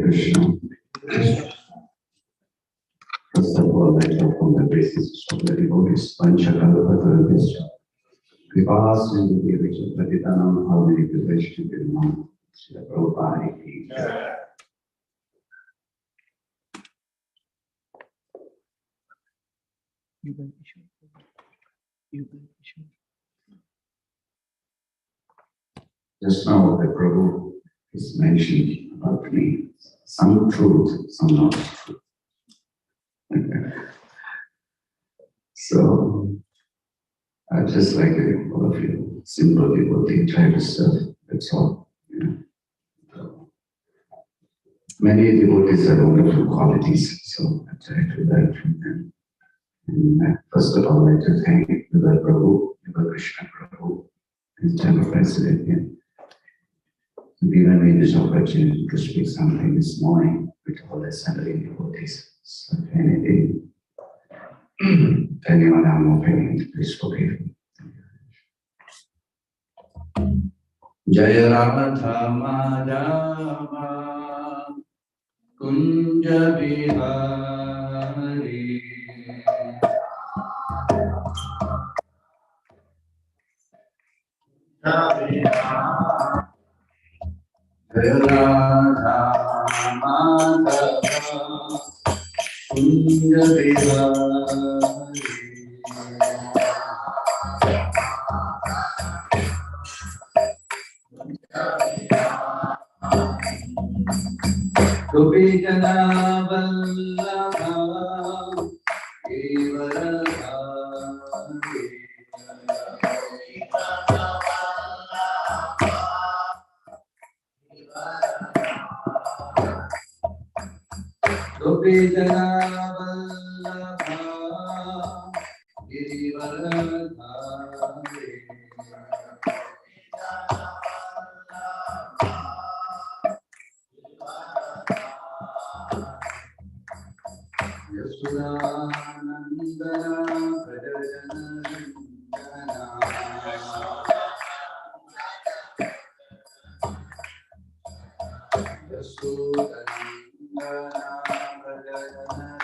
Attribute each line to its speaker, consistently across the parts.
Speaker 1: Krishna. First of all, I talk on the basis of the devotees, Panchakalpatarabhisya. Krupa, Sindhu, Devicha, Patitanam, Harmony, Viveshti, Vinam, Srila Prabhupada ki jai. Just now, the Prabhu is mentioned about me. Some truth, some not truth. So, I just like all of you, simple devotee, try to serve, that's all. So, many devotees have wonderful qualities, so I try to learn from them. And first of all, I like to thank the Prabhu, Krishna Prabhu, his temple president here. Given me this opportunity to speak something this morning with all the assembly devotees. So if anything, anyone I'm opening, please forgive me. Jaya Radha Madhava Kunja Bihari Jaya Radha Madhava Kunja Bihari Gopijana Vallabha Kevaladhari Gopijana Vallabha Kevaladhari Yasudanandana Prajanandana Yasudanandana Prajanandana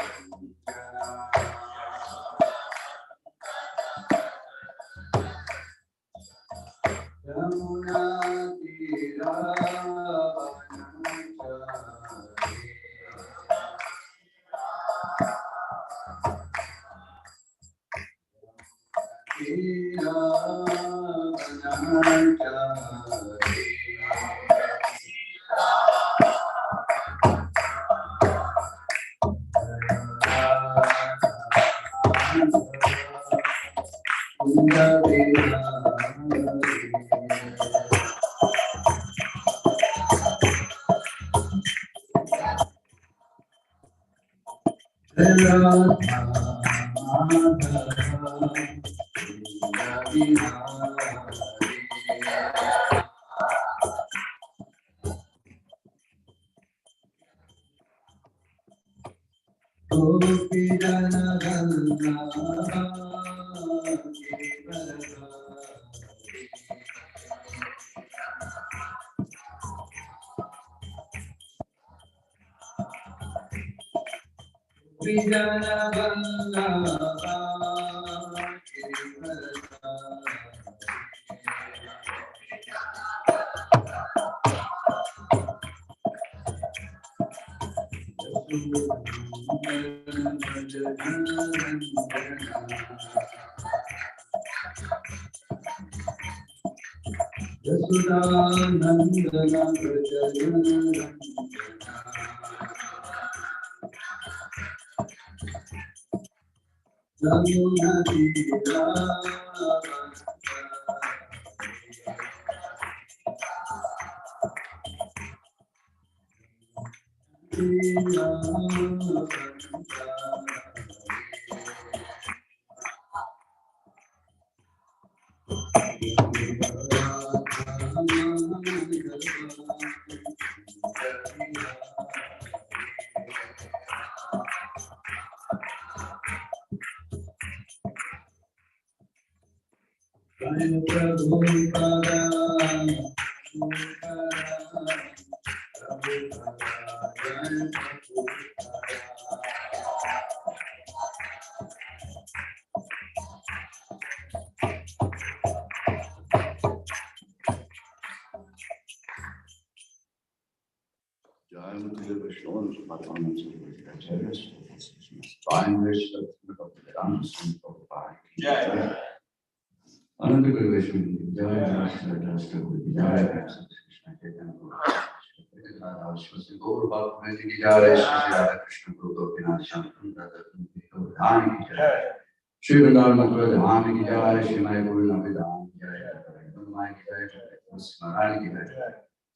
Speaker 1: Yamuna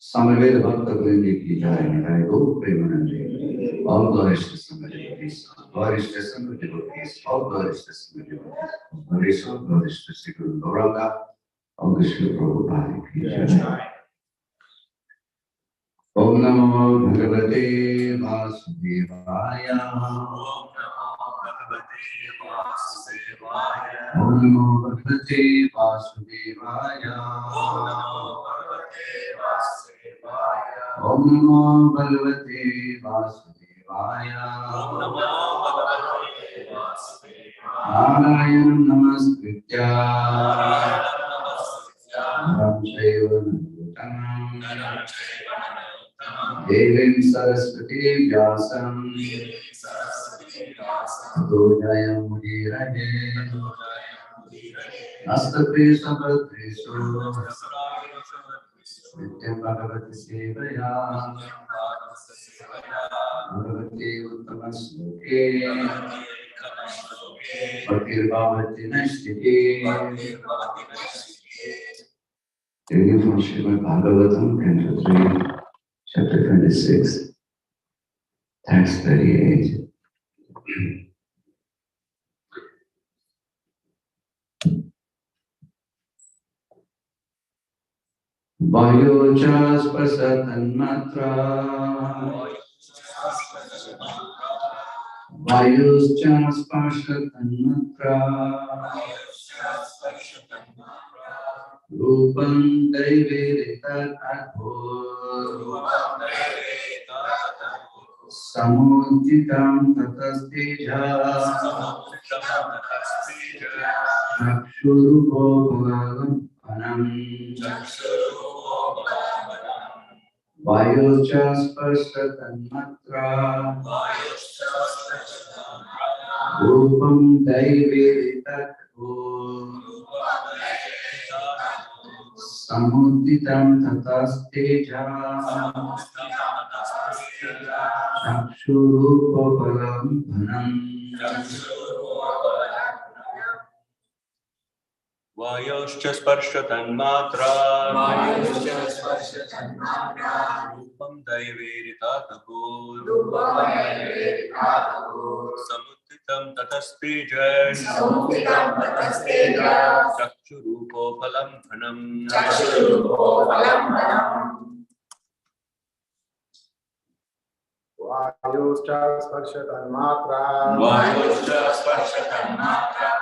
Speaker 1: Samaveda Bhakta Vrinda ki jai, Nitai Gaur Premanande, all glories to Samaveda devotees, glories to Samaveda devotees, all glories to Samaveda devotees, glories to Sri Guru Gauranga, all the Sri Prabhupada ki jai. Om Namo Bhagavate Vasudevaya. Om Namo Bhagavate Vasudevaya. Om Namo Bhagavate Vasudevaya. Narayanam Namaskritya Naram Chaiva Narottamam Devim Saraswati Vyasam Tato Jayam Mudiraye Nastate Sabhatresu Nityam Bhagavati Sevaya Bhagavati Uttamasloke Bhaktir Bhavati Nashtike. Reading from Srimad Bhagavatam, Canto 3, Chapter 26, Text 38. Vayocha spasatan matra Vayuscha spasatan matra Rupam Daiveritat Adho Samuditam Tatasteja Chakshurupo Bhagavam Anam Vayuscha spasatan matra Rupam Daiveritat Adho Samuditam Tatasteja Chakshurupo Bhagavam Anam
Speaker 2: Vayoscha sparshatan matra Rupam daiveritatabhu Samudditam tatasteja Chakshurupo phalam dhanam
Speaker 3: Vayoscha sparshatan matra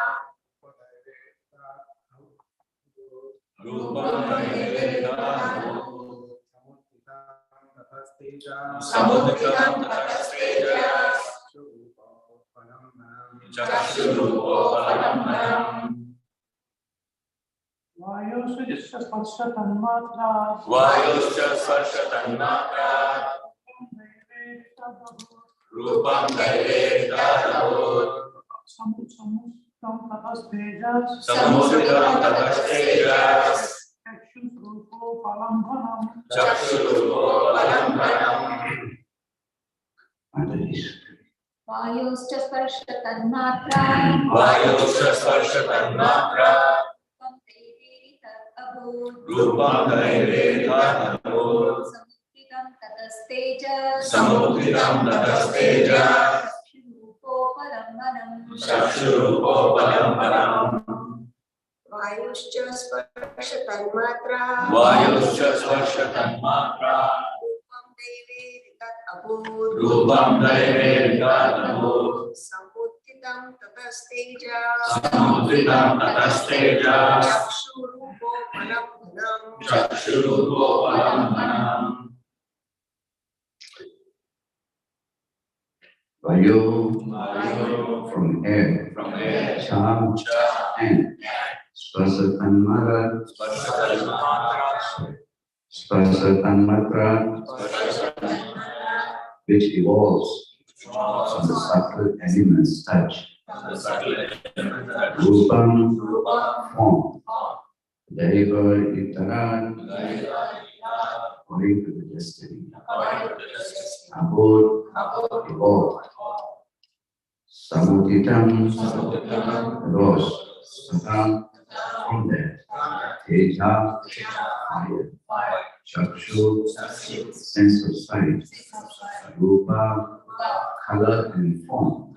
Speaker 2: Rupam daiveritatabhu
Speaker 3: Samudditam tatasteja
Speaker 2: Chakshurupo phalam dhanam
Speaker 4: Vayoscha sparshatan matra
Speaker 2: Rupam daiveritatabhu
Speaker 4: Samudditam tatastejas Chakshurupo phalam dhanam
Speaker 5: Vayoscha sparshatan matra
Speaker 2: Rupam daiveritatabhu
Speaker 5: Samudditam tatastejas Chakshurupo phalam dhanam
Speaker 6: Vayoscha sparshatan matra
Speaker 2: Rupam daiveritatabhu
Speaker 6: Samudditam tatasteja Chakshurupo phalam dhanam.
Speaker 2: Chakshurupo phalam dhanam
Speaker 1: Vayu,
Speaker 2: Vayu,
Speaker 1: from air,
Speaker 2: from air,
Speaker 1: Cha,
Speaker 2: Cha,
Speaker 1: and Spasa Tanmara, Spasa Tanmatra, which evolves from the subtle elements touch. Rupam, form. Deva Itaran, according to the destiny. Abod, evolved. Samutitam, rose. Satam, from there. Teja, fire. Chakshu, sense of sight. Rupa, color and form.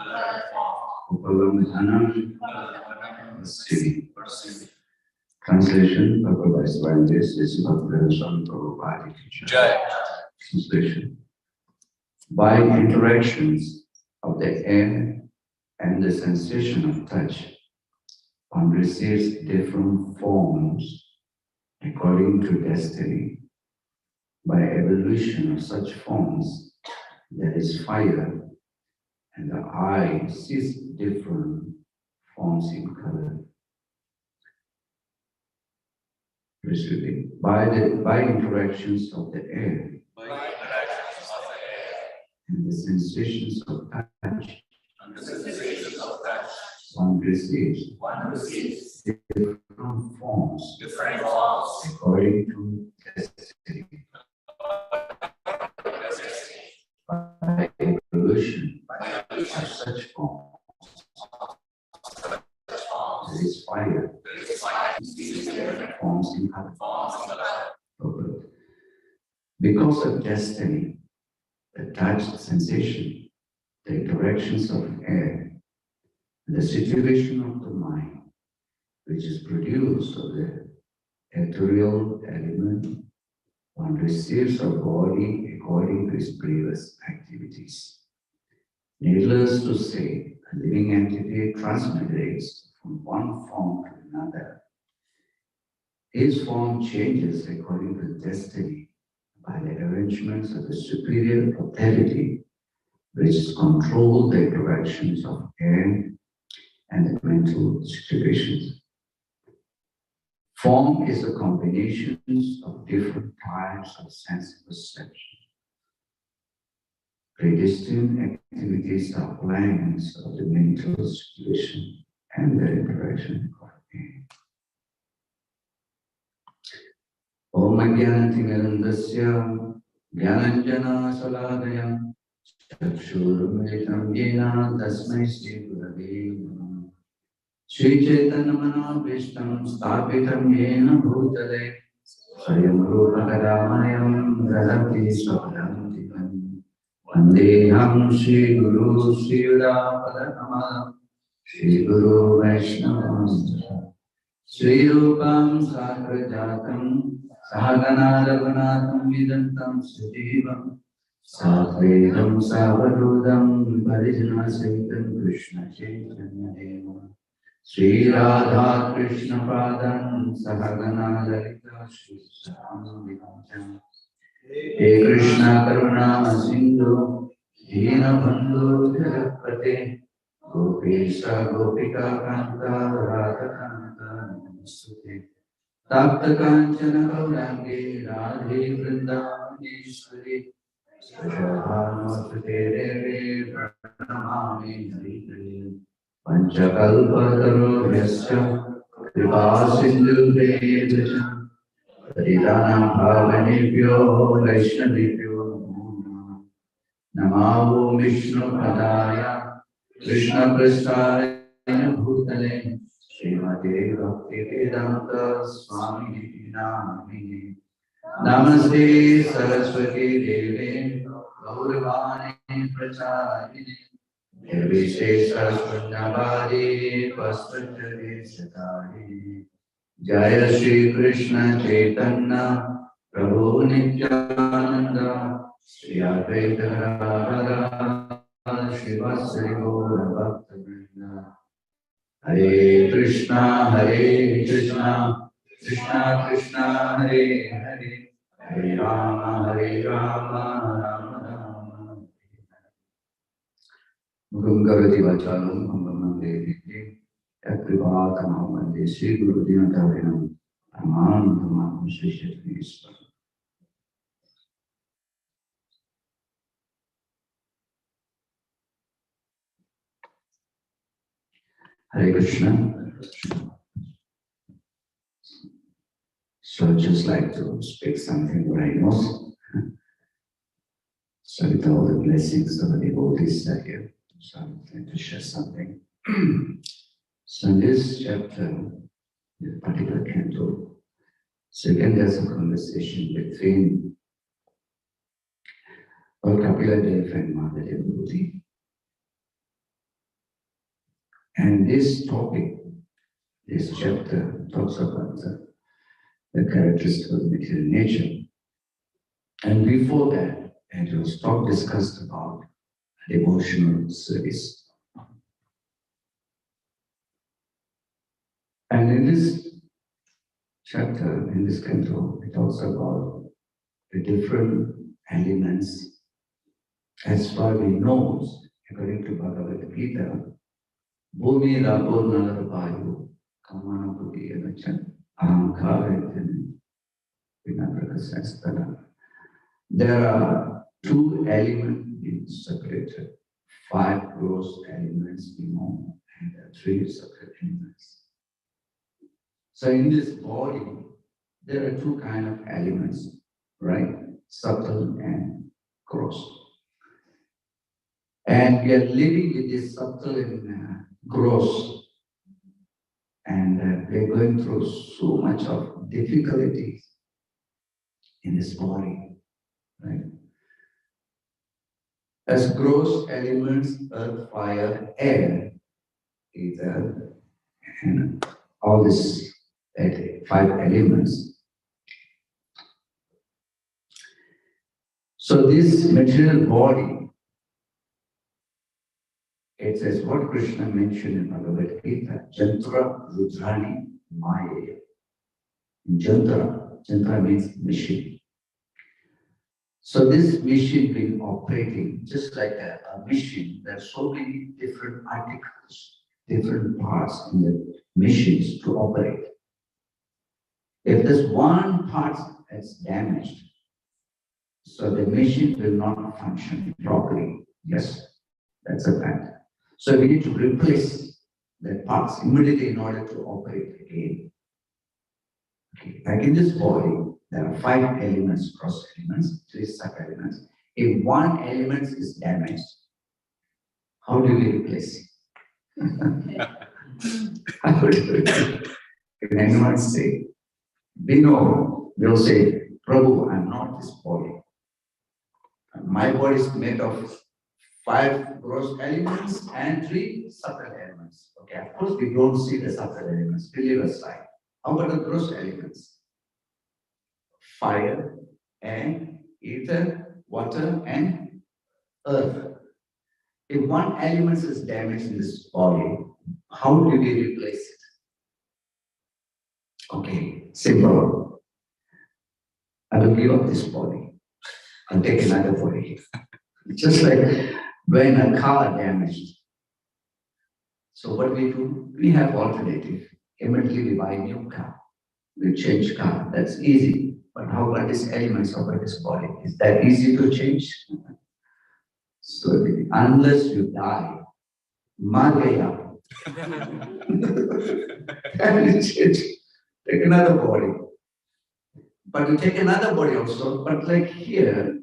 Speaker 1: Upalamdhanam, perceiving. Translation, Prabhu by this is Bhakti Prabhupada.
Speaker 2: Jai.
Speaker 1: Translation. By interactions of the air and the sensation of touch, one receives different forms according to destiny. By evolution of such forms, there is fire, and the eye sees different forms in color. By interactions of the air and the sensations of touch, one receives different forms according to destiny. By evolution of such forms, there is fire, forms in color. Because of destiny, the touch sensation, the interactions of air, the situation of the mind, which is produced of the ethereal element, one receives a body according to his previous activities. Needless to say, a living entity transmigrates from one form to another. His form changes according to destiny by the arrangements of the superior authority, which control the interactions of air and the mental situations. Form is a combination of different types of sense perception. Predestined activities are plans of the mental situation and the interaction of air. Om Jnana Jnananjana Saladaya Chakshurumritam Yena Tasmai Shri Gurave Namah. Shri Chaitanya Manobhishtam Sthapitam Yena Bhutale Swayam Rupa Kadamayam Radhati Swapadantikam Vandeham Shri Guru Shri Yudapadakama Shri Guru Vaishnava Shri Rupam Sakrajatam Sahagana Raghunatham Vidantam Sujivam Sadvedam Savadodam Parijana Sahitam Krishna Chaitanya Deva Sri Radha Krishna Padam Sahagana Lalita Shri Saranam He Krishna Karuna Sindhu Dina Bandhu Jagapate Gopesha Gopika Kanta Radha Kanta Namaste Tapta Kanchana Gaurangi Radhe Vrindavaneshwari Shashahamate Devi Pranamami Hari Panchakalpatarubhyasya Kripa Sindhu Devyacha Paridana Bhavanebhyo Vaishnavibhyo Namo Vishnu Padaya Krishna Prasthaya Bhutale Srimate Bhaktivedanta Swami Namini Namaste Saraswati Devi Gauravani Pracharine Nirvishesha Shunyavadi Vaspachari Satari Jaya Shri Krishna Chaitanya Prabhu Nityananda Shri Advaita Radha Shri Vasari Gaura Bhakta Vrinda Hare Krishna Krishna Krishna Hare Hare Hare Rama Rama Rama Rama. Gungavati Vachalam, Amamande, Yaprivat, Amamande, Sri Guru Dinatavinam, Aman, Tamam, Shishat, Nispa. Hare Krishna. So I'd just like to speak something what I know. So with all the blessings of the devotees that here, so I'm going to share something. So in this chapter, this particular canto, so again there's a conversation between Kapila Dev and Mother Devotee. And this topic, this chapter talks about the characteristics of material nature. And before that, it was discussed about devotional service. And in this chapter, in this canto, it talks about the different elements. As far as we know, according to Bhagavad Gita, Bhumi Rapo Nala Vayu Kamana Buddhi Anachan Ahankara Vinaprakasastana. There are two elements being separated, 5 gross elements we know, and 3 separate elements. So in this body, there are 2 kinds of elements, right? Subtle and gross. And we are living with this subtle and gross, and we are going through so much of difficulties in this body, right? As gross elements, earth, fire, air, ether, and all these 5 elements. So this material body, it says what Krishna mentioned in Bhagavad Gita, Jantra Rudrani Maya. Jantra means machine. So this machine being operating just like a machine, there are so many different articles, different parts in the machines to operate. If there's one part that's damaged, so the machine will not function properly. Yes, that's a fact. So we need to replace the parts immediately in order to operate again. Okay. Like in this body, there are 5 elements, cross elements, 3 sub-elements. If one element is damaged, how do we replace it? How do we? Can anyone say? We know, we'll say, Prabhu, I'm not this body. My body is made of 5 gross elements and 3 subtle elements. Okay, of course, we don't see the subtle elements, we leave aside. How about the gross elements? Fire, air, ether, water, and earth. If one element is damaged in this body, how do we replace it? Okay, simple. I will give up this body and take another body. Just like when a car damaged. So what we do? We have alternative. Immediately we buy a new car. We change car. That's easy. But how about these elements of this body? Is that easy to change? So unless you die, Magaya. Then you change. Take another body. But you take another body also. But like here,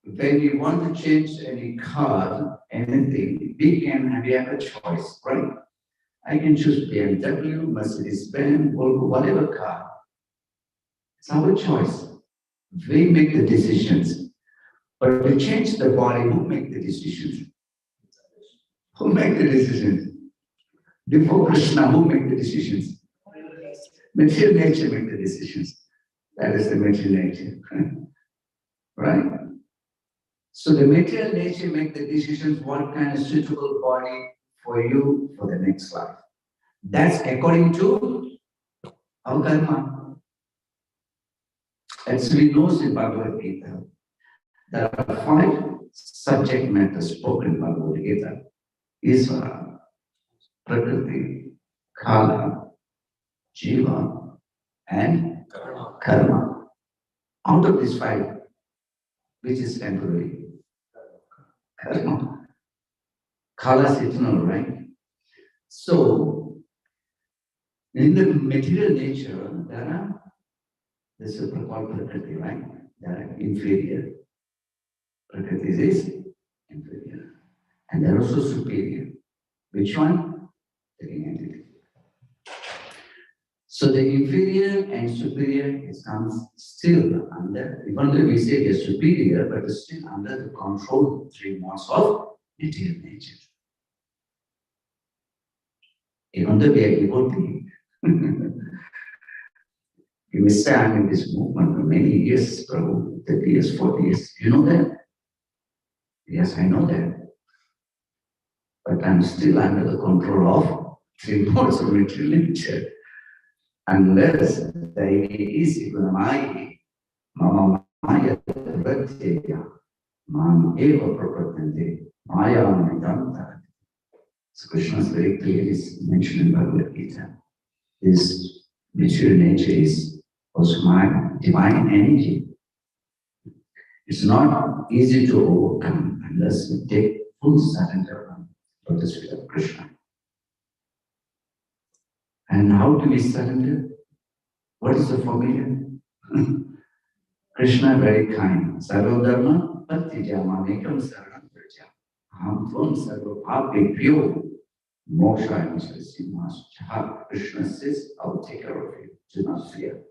Speaker 1: when we want to change any car, anything, we have a choice, right? I can choose BMW, Mercedes-Benz, Volvo, whatever car. It's our choice. We make the decisions. But to change the body, who make the decisions? Who make the decisions? Before Krishna, who make the decisions? Material nature make the decisions. That is the material nature. Right? So the material nature make the decisions what kind of suitable body for you for the next life. That's according to our karma. As we know in Bhagavad Gita, there are 5 subject matters spoken in Bhagavad Gita. Isvara, Prakriti, Kala, Jiva, and Karma. Out of these five, which is temporary? Karma. Kala is eternal, right? So, in the material nature, this is called Prakriti, right? There are inferior. Prakriti is inferior. And they're also superior. Which one? The entity. So the inferior and superior comes still under, even though we say they're superior, but it's still under the control of three modes of material nature. Even though we are devotee, you may say I'm in this movement for many years, Prabhu, 30 years, 40 years. You know that? Yes, I know that. But I'm still under the control of three modes of material nature. Unless the idea is Igunamai, Mama Maya Vrateya, Mam Eva Prapatante, Maya Amritanta. So Krishna is very clearly mentioned in Bhagavad Gita. This material nature is also my divine energy. It's not easy to overcome unless we take full surrender for the spirit of Krishna. And how do we surrender? What is the formula? Krishna very kind. Sarva dharma patijama mekam saranam praja. Aham tvam sarva papi pyo moksha imasimas. Krishna says, I will take care of you. Do not fear.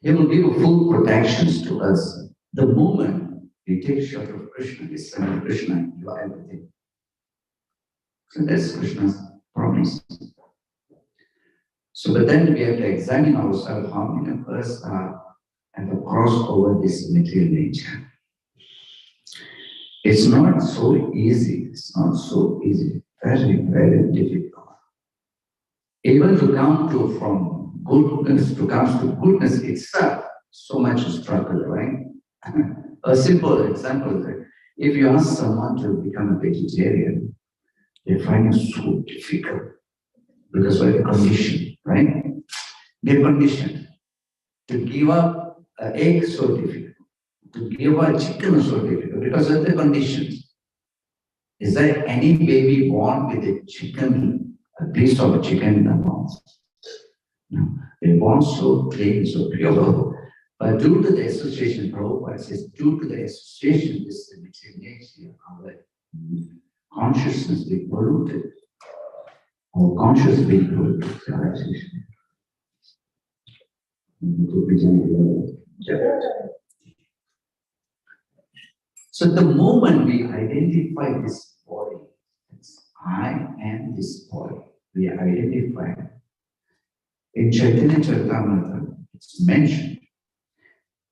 Speaker 1: He will give full protections to us. The moment we take shelter of Krishna, we surrender Krishna, you are everything. So that's Krishna's promise. So, but then we have to examine ourselves how many of us are at the crossover this material nature. It's not so easy. It's not so easy. Very, very difficult. Even to come to from goodness to come to goodness itself, so much struggle, right? A simple example is if you ask someone to become a vegetarian, they find it so difficult because of the condition, right? They're conditioned to give up an egg so difficult, to give up chicken so difficult because of the conditions. Is there any baby born with a chicken, a piece of a chicken in the mouth? No, they're born so clean, so pure. But due to the association, Prabhupada says, due to the association with the material nature, our consciousness being polluted, or conscious being polluted. So the moment we identify this body, I am this body, we identify. In Chaitanya Charitamrita, it's mentioned,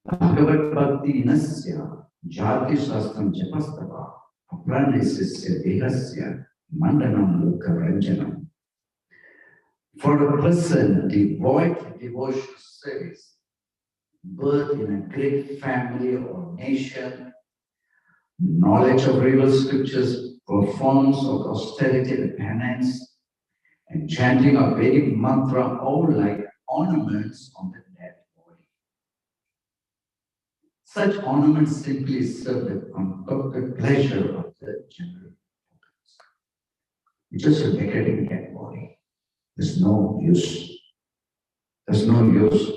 Speaker 1: Bhagavat Bhakti Nasya Jati Shastram Japastava Apranisya Dehasya Mandanam Loka Ranjanam. For a person devoid of devotional service, birth in a great family or nation, knowledge of real scriptures, performance of austerity and penance, and chanting of Vedic mantra, all like ornaments on the dead body. Such ornaments simply serve the concocted pleasure of the general populace. It's just a decorating dead body. There's no use. There's no use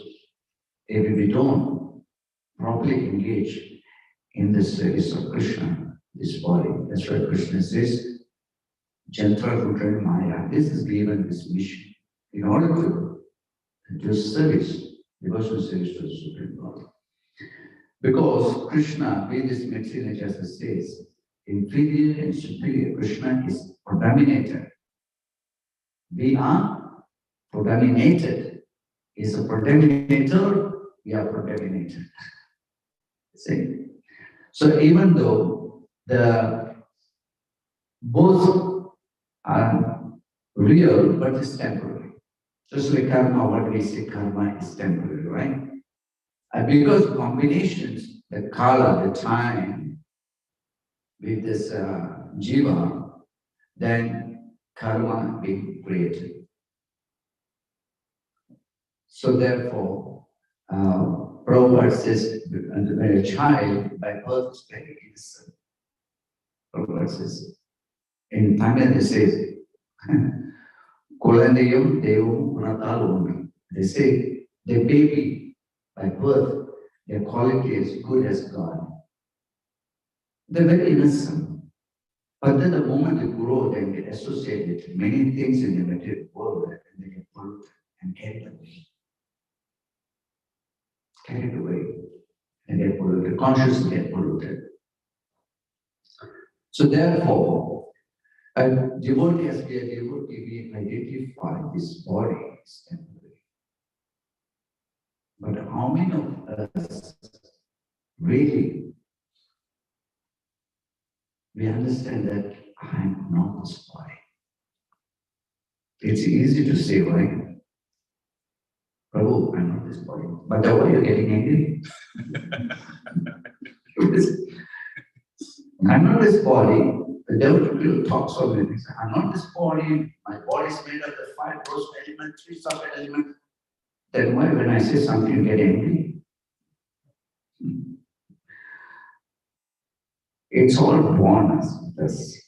Speaker 1: if we don't properly engage in the service of Krishna, this body. That's why Krishna says, Jantra Rudra Maya, this is given this mission in order to do service, devotional service to the Supreme Lord. Because Krishna, being this material nature, as it says, inferior and superior, Krishna is predominated. We are predominated. Is a predominator, we are predominated. See? So even though the both are real, but it's temporary. Just like karma, what we say, karma is temporary, right? And because combinations, the kala, the time, with this jiva, then karma being created. So therefore, Prabhupada says, when a child by birth is very innocent. Prabhupada says, in Tamil they say, Kulandayam Devam Gunatalum. They say, the baby by birth, their quality is good as God. They're very innocent. But then the moment they grow, they get associated with many things in the material world and they get polluted and carried away. Carried away. And get polluted. Consciously get polluted. So therefore, a devotee, as we are devotee, we identify this body as temporary. But how many of us really we understand that I'm not this body? It's easy to say, right? Prabhu, I'm not this body. But why are you getting angry? I'm not this body. The devil will talk so many things. I'm not this body. My body is made of the 5 gross elements, 3 sub-elements. Then why, when I say something, you get angry? It's all born as this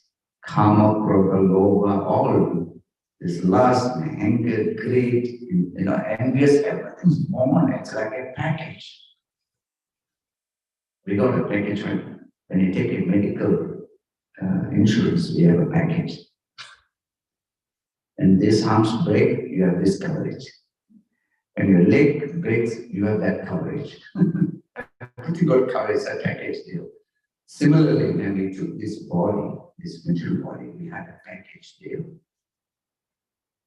Speaker 1: karma, krodha, lobha, all this lust, anger, greed, envious, everything's born. It's like a package. We got a package, right? When you take a medical insurance, we have a package. And this arms break, you have this coverage. And your leg breaks, you have that coverage. Everything got coverage, a package deal. Similarly, when we took this body, this material body, we had a package deal.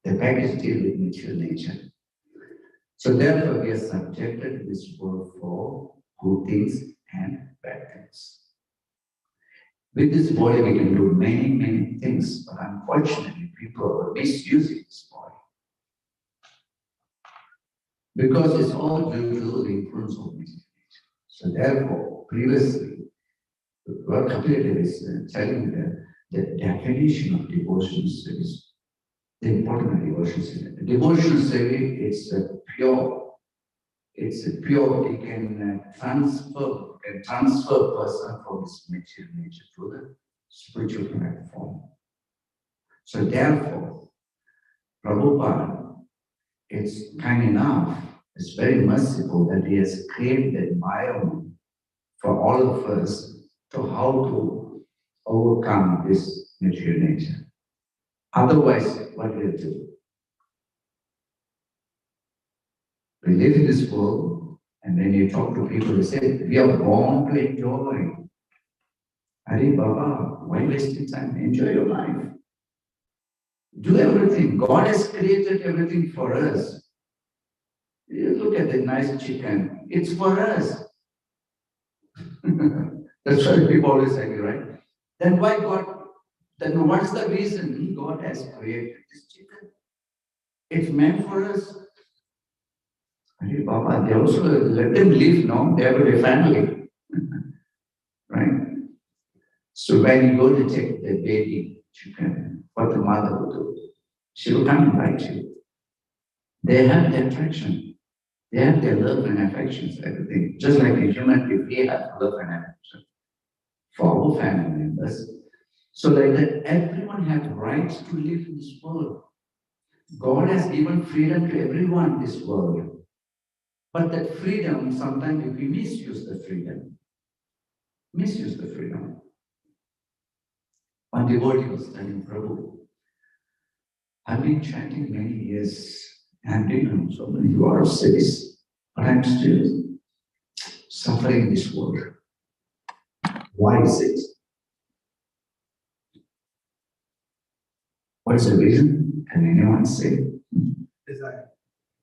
Speaker 1: The package deal with material nature. So therefore, we are subjected to this world for good things and bad things. With this body, we can do many, many things, but unfortunately, people are misusing this body. Because it's all due to the influence of material nature. So therefore, previously, what Kapila is telling the definition of devotional service, the important devotional service. Devotional service, it's a pure, it can transfer person from his material nature to the spiritual platform. So therefore, Prabhupada is kind enough, is very merciful that he has created the environment for all of us to how to overcome this material nature. Otherwise, what will it do? We live in this world, and when you talk to people, they say, we are born to enjoy. Hari Baba, why wasting time? Enjoy your life. Do everything. God has created everything for us. You look at the nice chicken, it's for us. That's why people always say, right? Then why God? Then what's the reason God has created this chicken? It's meant for us. Baba, they also let them live, no? They have a family. Right? So when you go to take the baby chicken, what the mother will do, she will come and bite you. They have their attraction. They have their love and affections, everything. Just like a human being, we have love and affection for our family members. So like that, everyone has rights to live in this world. God has given freedom to everyone in this world. But that freedom, sometimes if we misuse the freedom, One devotee was telling Prabhu, I've been chanting many years, I've been in so many lot of cities, but I'm still suffering in this world. Why is it? What is the reason? Can anyone say?
Speaker 3: Desire.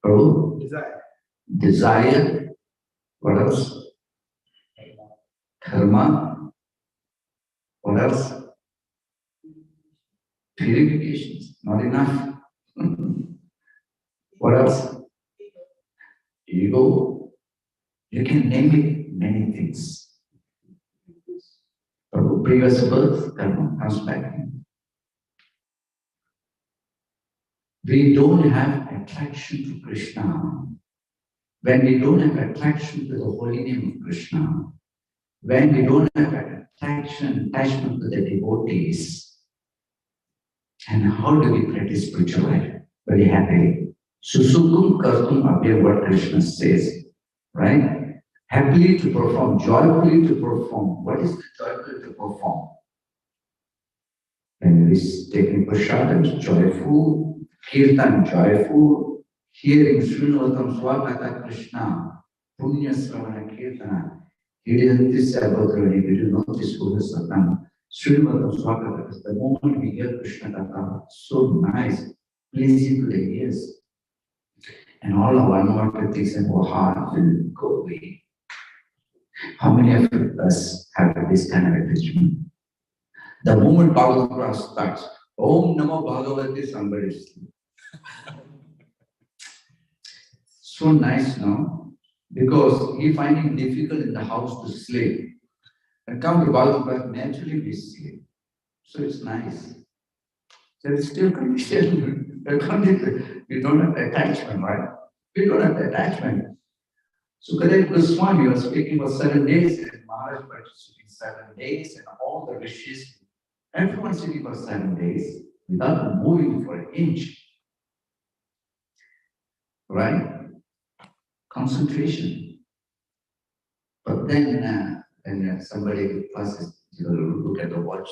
Speaker 1: Prabhu?
Speaker 3: Desire.
Speaker 1: Desire. What else? Karma. What else? Purifications. Not enough. What else? Ego. You can name it many things. Prabhu, previous birth, karma comes back. we don't have attraction to Krishna, when we don't have attraction to the holy name of Krishna, when we don't have attachment to the devotees, and how do we practice spiritual life? Very happily. Susukum kartum abhyam, what Krishna says, right? Happily to perform, joyfully to perform. What is the joyfully to perform? When we taking prasadam, joyful, kirtan, joyful, hearing Srinatam Swakata Krishna, Punya Sravana Kirtana, hearing this about the we do not this fullness of Nam. Srinatam Swakata, the moment we hear Krishna Katha, so nice, pleasing to the ears. And all our unwanted things in our heart will go away. How many of us have this kind of attachment? The moment Bhagavad starts, Om Namo Bhagavate, somebody is so nice now, because he finding difficult in the house to sleep. And come to Bhagavad, naturally we sleep. So it's nice. There is still condition. We don't have attachment, right? We don't have attachment. So Kadai Goswami was speaking for 7 days, and Maharaj participating 7 days, and all the rishis, everyone sitting for 7 days without moving for an inch. Right? Concentration. But then when somebody passes, look at the watch.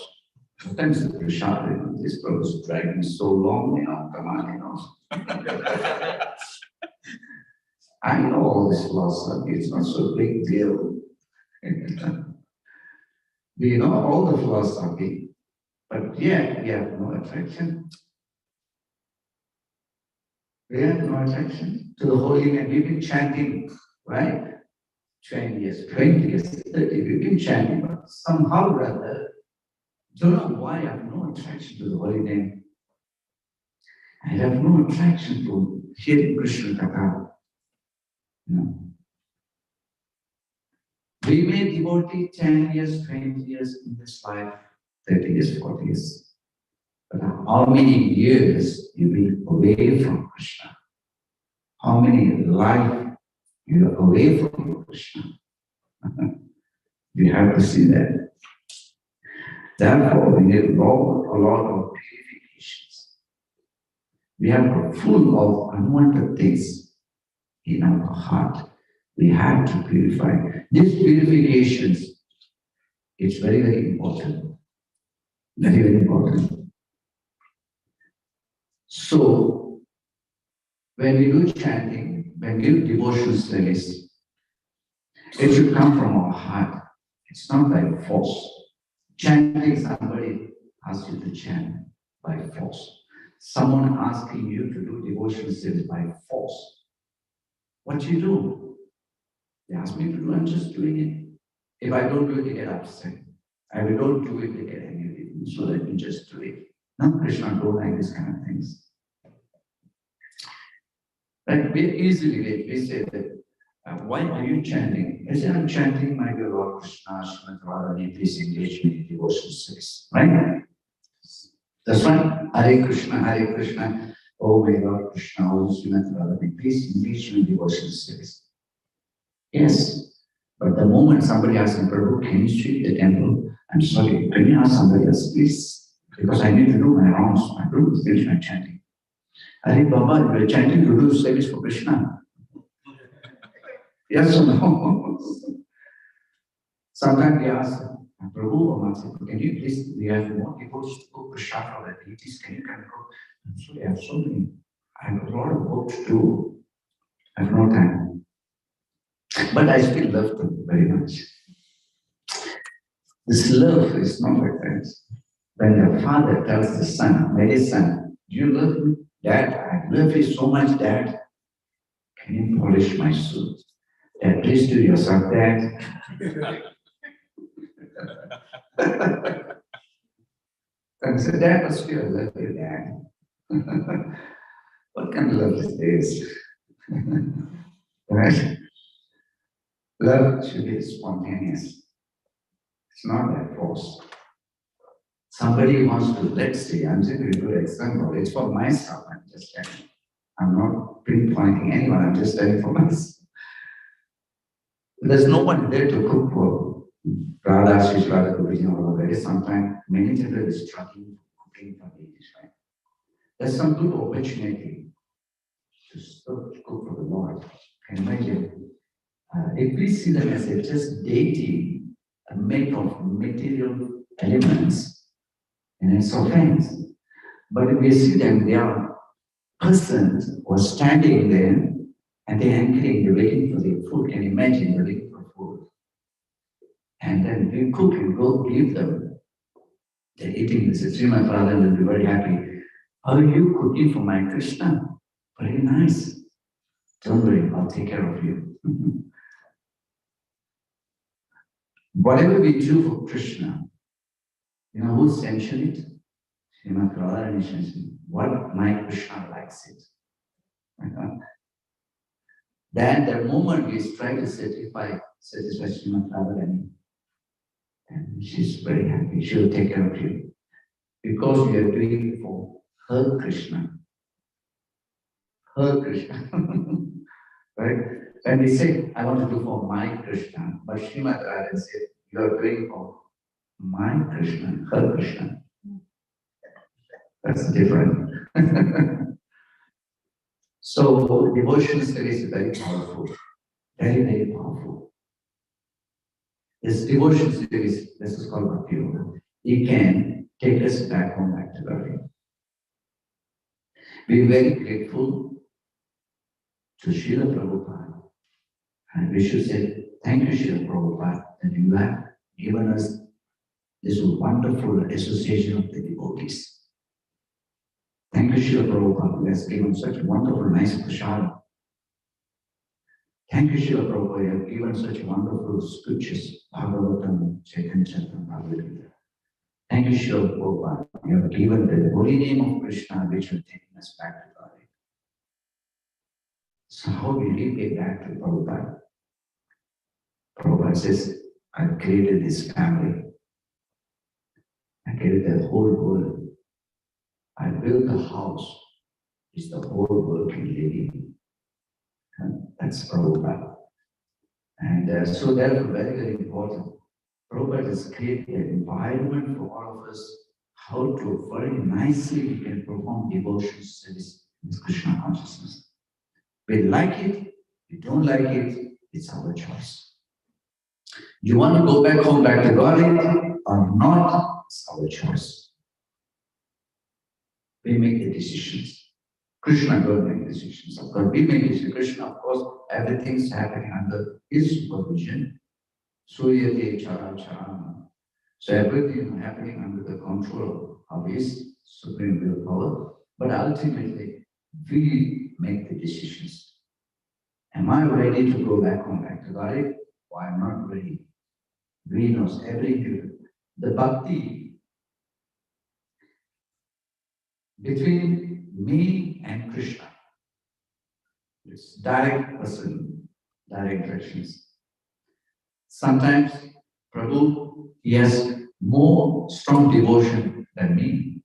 Speaker 1: Sometimes it's sharp, this Prabhu is dragging so long, come on, I know all this philosophy, it's not so big deal. We know all the philosophy, but yet we have no attraction. We have no attraction to the holy name. We've been chanting, right? 20 years, 30, we've been chanting, but somehow or other, don't know why I have no attraction to the holy name. I have no attraction to hearing Krishna Katha. We may devotee 10 years, 20 years in this life, 30 years, 40 years. But how many years you've been away from Krishna? How many lives you are away from Krishna? You have to see that. Therefore, we need a lot of purifications. We are full of unwanted things in our heart. We have to purify. These purifications, it's very, very important. Very, very important. So, when we do chanting, when we do devotional service, it should come from our heart. It's not by force. Chanting, somebody asks you to chant by force. Someone asking you to do devotional service by force. What you do? They ask me to do, I'm just doing it. If I don't do it, they get upset. If I don't do it, they get angry. So let me just do it. No, Krishna don't like this kind of things. Like we easily we say that, why are you chanting? I say, I'm chanting, my dear Lord Krishna, Srimati Radharani, please engage me in devotional service. Right? That's right. Hare Krishna, oh my Lord Krishna, oh Srimati Radharani, please engage me in devotional service. Yes. But the moment somebody asks me, Prabhu, can you sweep the temple? I'm sorry, can you ask somebody else, please? Because I need to do my rounds. I don't finish my chanting. Hare Baba, you are chanting to do service for Krishna. Yes or no? Sometimes we ask, Prabhu or Master, can you please, we have more people to go Krishna for the deities, can you come go? I'm sorry, I have so many. I have a lot of work to do. I have no time. But I still love them very much. This love is not like that. When the father tells the son, my dear son, do you love me? Dad, I love you so much, Dad. Can you polish my suit? Dad, please do yourself, Dad. And I said, Dad, but still, I love you, Dad. What kind of love is this? Right? Love should be spontaneous. It's not by force. Somebody wants to, let's say, I'm just going to give an example. It's for myself. I'm just telling. I'm not pinpointing anyone. I'm just telling for myself. There's no one there to cook for Radha, Shri Radha, Krishna, or whatever. Sometimes many children are struggling cooking for babies, right? There's some good opportunity to cook for the Lord. Can you imagine? If we see them as a just deity made of material elements, and it's offense. But if we see them, they are persons who are standing there and they're angry, they're waiting for their food. Can you imagine? They're waiting for food. And then we cook and go give them. They're eating this. See, my father will be very happy. How are you cooking for my Krishna? Very nice. Don't worry, I'll take care of you. Whatever we do for Krishna, you know who sanctioned it? Srimad Radharani sanctioned. What my Krishna likes it. Then the moment we try to satisfy Srimad Radharani, and she's very happy, she'll take care of you. Because we are doing it for her Krishna. Her Krishna. Right? And we say, I want to do for my Krishna. But Srimad Radharani said, you are doing for my Krishna, her Krishna. That's different. So devotional service is very powerful. Very, very powerful. This devotional service, this is called Bhakti Yoga. It can take us back home, back to God. We're very grateful to Srila Prabhupada. And we should say, thank you, Srila Prabhupada, that you have given us this wonderful association of the devotees. Thank you, Srila Prabhupada, who has given such wonderful, nice prasad. Thank you, Srila Prabhupada, you have given such wonderful scriptures, Bhagavatam, Chaitanya Charitamrita, Bhagavad Gita. Thank you, Srila Prabhupada, you have given the holy name of Krishna, which will take us back to God. So how do we repay back to Prabhupada? Prabhupada says, I created this family. I created the whole world. I built the house, which the whole world can live in. And that's Prabhupada. And so therefore, very, very important. Prabhupada has created an environment for all of us, how to very nicely we can perform devotion service in Krishna consciousness. We like it, we don't like it, it's our choice. You want to go back home, back to God or not, it's our choice. We make the decisions. Krishna don't make decisions. Of course, we make decisions. Krishna, of course, everything's happening under his supervision. Suryate Chara Charana. So everything is happening under the control of his supreme willpower. But ultimately, we make the decisions. Am I ready to go back home, back to God? Or I'm not ready. We know everything. The bhakti between me and Krishna. It's direct person, direct directions. Sometimes Prabhu, he has more strong devotion than me.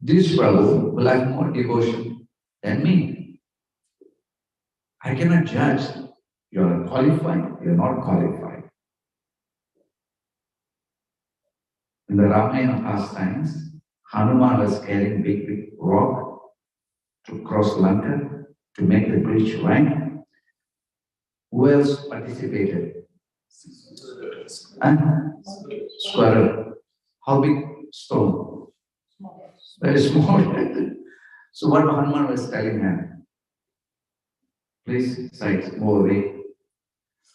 Speaker 1: This Prabhu will have more devotion than me. I cannot judge. You are qualified, you are not qualified. In the Ramayana pastimes, Hanuman was carrying big rock to cross Lanka to make the bridge, right? Who else participated? Squirrel. How big stone? Very small. So what Hanuman was telling him? Please, sight, move away.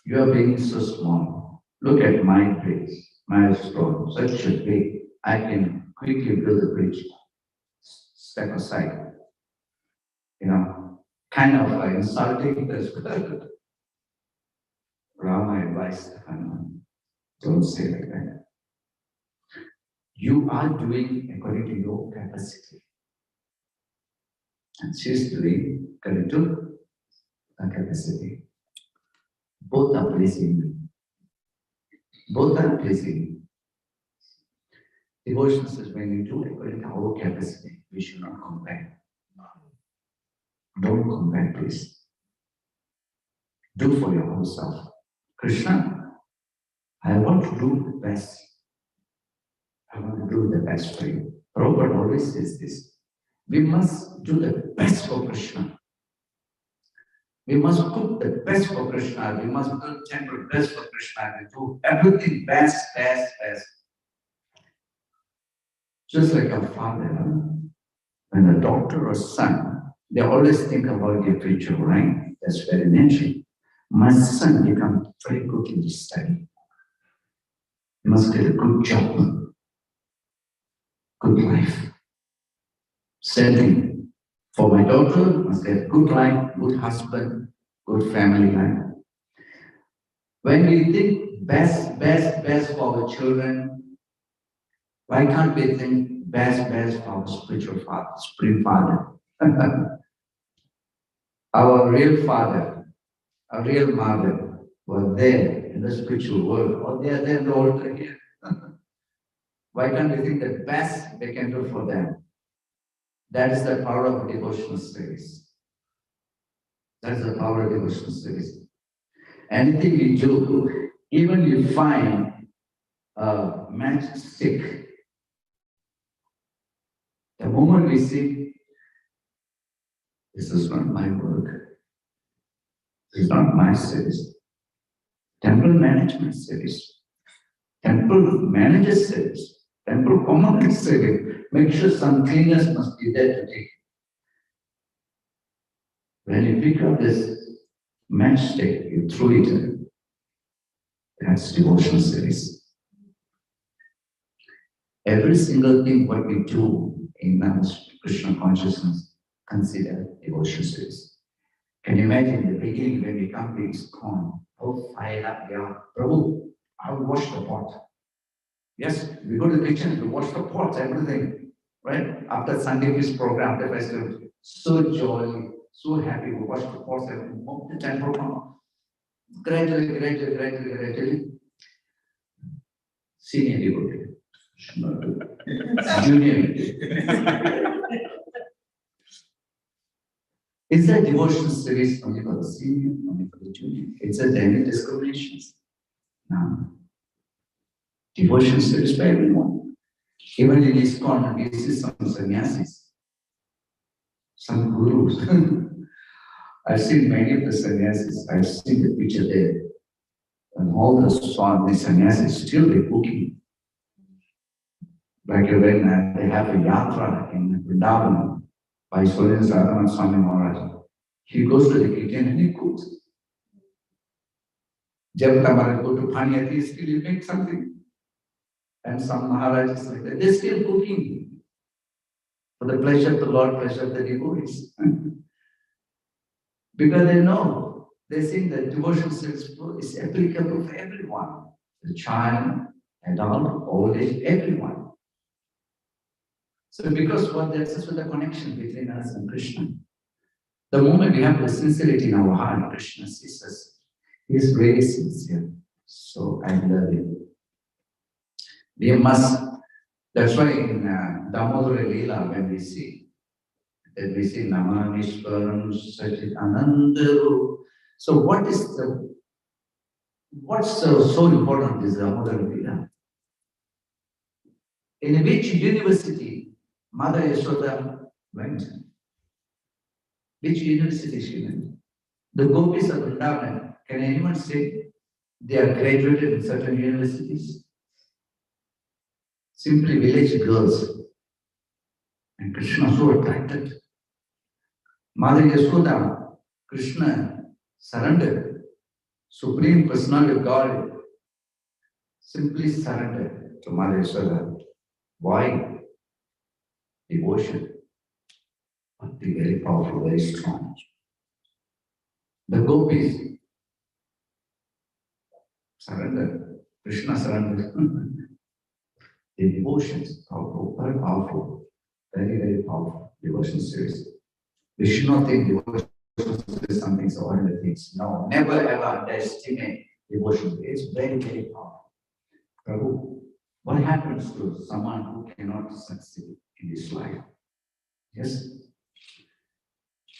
Speaker 1: You are being so small. Look at my bridge, my stone, such a big. I can quickly build a bridge. Step aside. You know, kind of insulting this. Rama advised Hanuman, don't say like that. You are doing according to your capacity. And she's doing according to her capacity. Both are pleasing me. Both are pleasing. Devotion is when we do according to our capacity. We should not compare. Don't compare, please. Do for your own self. Krishna, I want to do the best. I want to do the best for you. Prabhupada always says this. We must do the best for Krishna. We must cook the best for Krishna. We must build temple best for Krishna. We do everything best, best, best. Just like a father, when a daughter or son, they always think about their future, right? That's very natural. My son become very good in his study. He must get a good job, good life. Same thing. For my daughter, must get good life, good husband, good family life. When we think best, best, best for our children, why can't we think best, best for our spiritual father, spiritual father? Our real father, our real mother were there in the spiritual world, or they are there in the altar here. Why can't we think the best we can do for them? That is the power of devotional service. That is the power of devotional service. Anything we do, even you find a matchstick, the moment we see, this is not my work, this is not my service. Temple management service, temple manager service, temple commander service. Make sure some cleaners must be there to take. When you pick up this matchstick, you throw it in. That's devotional service. Every single thing what we do in Krishna consciousness, consider devotional service. Can you imagine the beginning when we come to ISKCON, how fired up we are? Prabhu, I will wash the pot. Yes, we go to the kitchen, we wash the pots, everything. Right? After Sunday Peace program, after festival, so jolly, so happy, we wash the pots and move the temple. Gradually. Senior devotee. Junior. Is that devotional service only for the senior, only for the junior? It's a daily discriminations. No. Devotional service for everyone. Even in ISKCON, we see some sannyasis, some gurus. I've seen many of the sannyasis. I've seen the picture there. And all the sannyasis still they're cooking. Like when they have a yatra in Vrindavan by Solan Sadhana Swami Maharaj. He goes to the kitchen and he cooks. Javata Maharaj go to Panyati, still he makes something. And some Maharajas like that, they're still cooking for the pleasure of the Lord, pleasure of the devotees. Because they know, they think that devotional service is applicable for everyone. The child, adult, old age, everyone. So because that's just the connection between us and Krishna. The moment we have the sincerity in our heart, Krishna sees us. He is really sincere. So I love him. We must, that's why in Damodara Leela, when we see Namanishwaram Sajit Anandaru. So what's so important is Damodara Leela? In which university Mother Yashoda went? Which university she went? The gopis of Vrindavan, can anyone say they are graduated in certain universities? Simply village girls. And Krishna so attracted. Mother Yashoda, Krishna surrendered. Supreme Personality of God simply surrendered to Mother Yashoda. Why? Devotion. Bhakti very powerful, very strong. The gopis surrendered. Krishna surrendered. The devotions, powerful, very powerful, very, very powerful devotion series. We should not think devotion is something so ordinary things. No, never ever underestimate devotion. It's very, very powerful. Prabhu, What happens to someone who cannot succeed in his life? Yes?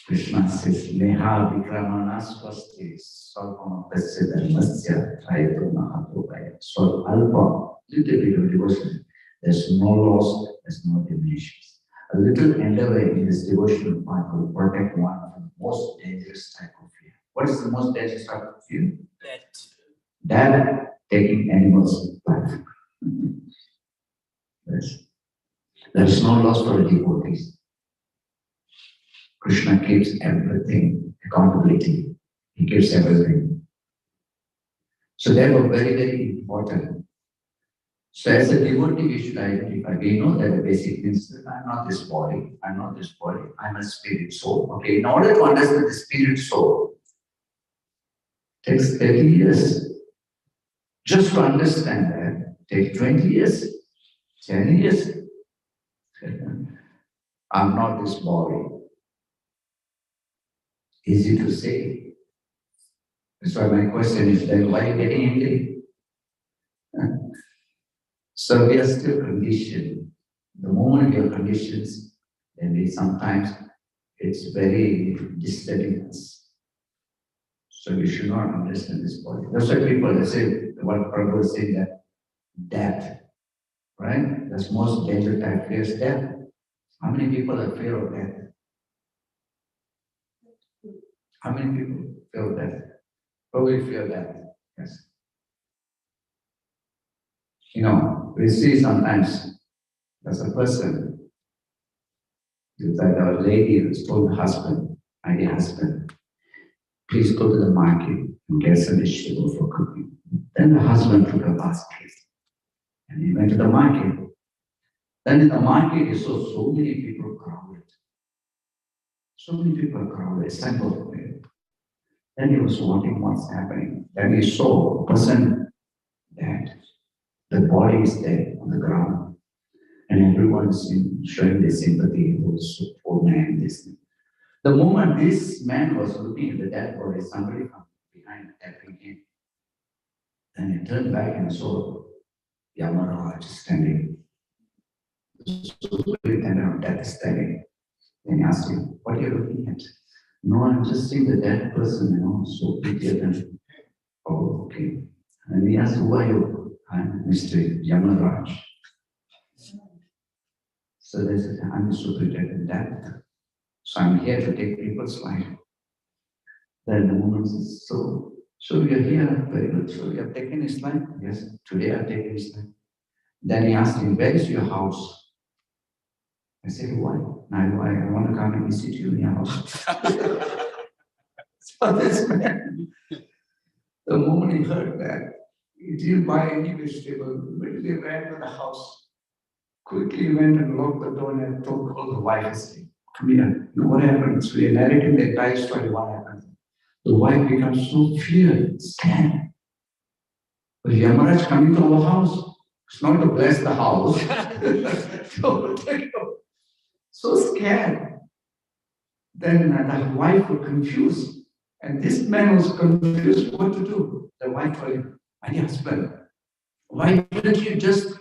Speaker 1: Krishna says, Neha Vikramana Swasti Salpama Tasya Dharmasya Trayato Mahatobaya. So Alpa, little bit of devotion. There's no loss, there's no diminishes. A little endeavor in this devotional path will protect one from the most dangerous type of fear. What is the most dangerous type of fear? Death, taking animals' life. Yes. There is no loss for the devotees. Krishna keeps everything, accountability. He keeps everything. So they were very, very important. So as a devotee, we should identify. We know that the basic principle, I'm not this body, I'm not this body, I'm a spirit soul. Okay, in order to understand the spirit soul, it takes 30 years. Just to understand that, it takes 20 years, 10 years. I'm not this body. Easy to say. That's why my question is then why are you getting angry? So we are still conditioned. The moment we are conditioned, then we sometimes it's very disturbing us. So we should not understand this body. That's why people they say what Prabhu is saying that death, right? That's most dangerous type fear is death. How many people are fear of death? How many people fear of death? Probably fear death. Yes. You know, we see sometimes there's a person, that a lady who's told the husband, my dear husband, please go to the market and get some vegetables for cooking. Then the husband took a basket and he went to the market. Then in the market he saw so many people crowded. So many people crowded, assembled there. Then he was wondering what's happening. Then he saw a person dead. The body is dead on the ground. And everyone is showing their sympathy for the poor man. This. The moment this man was looking at the dead body, somebody from behind tapping him. Then he turned back and saw Yamaraj standing. The superintendent of death is standing. Then he asked him, what are you looking at? No, I'm just seeing the dead person, so pitied and oh, okay. And he asked, who are you? I'm Mr. Yamaraj. So they said, I'm the superintendent of death. So I'm here to take people's life. Then the woman says, so you're here, very good. So you have taken his life? Yes, today I've taken his life. Then he asked him, where is your house? I said, why? I want to come and visit you in your house. So this man, the moment he heard that, he didn't buy any vegetable, but he ran to the house. Quickly went and locked the door and told the wife, I said, come here, what happened? So he narrated the entire story, what happened. The wife becomes so feared, scared. But Yamaraj coming to our house. It's not to bless the house. So scared. Then the wife was confused. And this man was confused what to do. The wife told him, my dear husband, why don't you just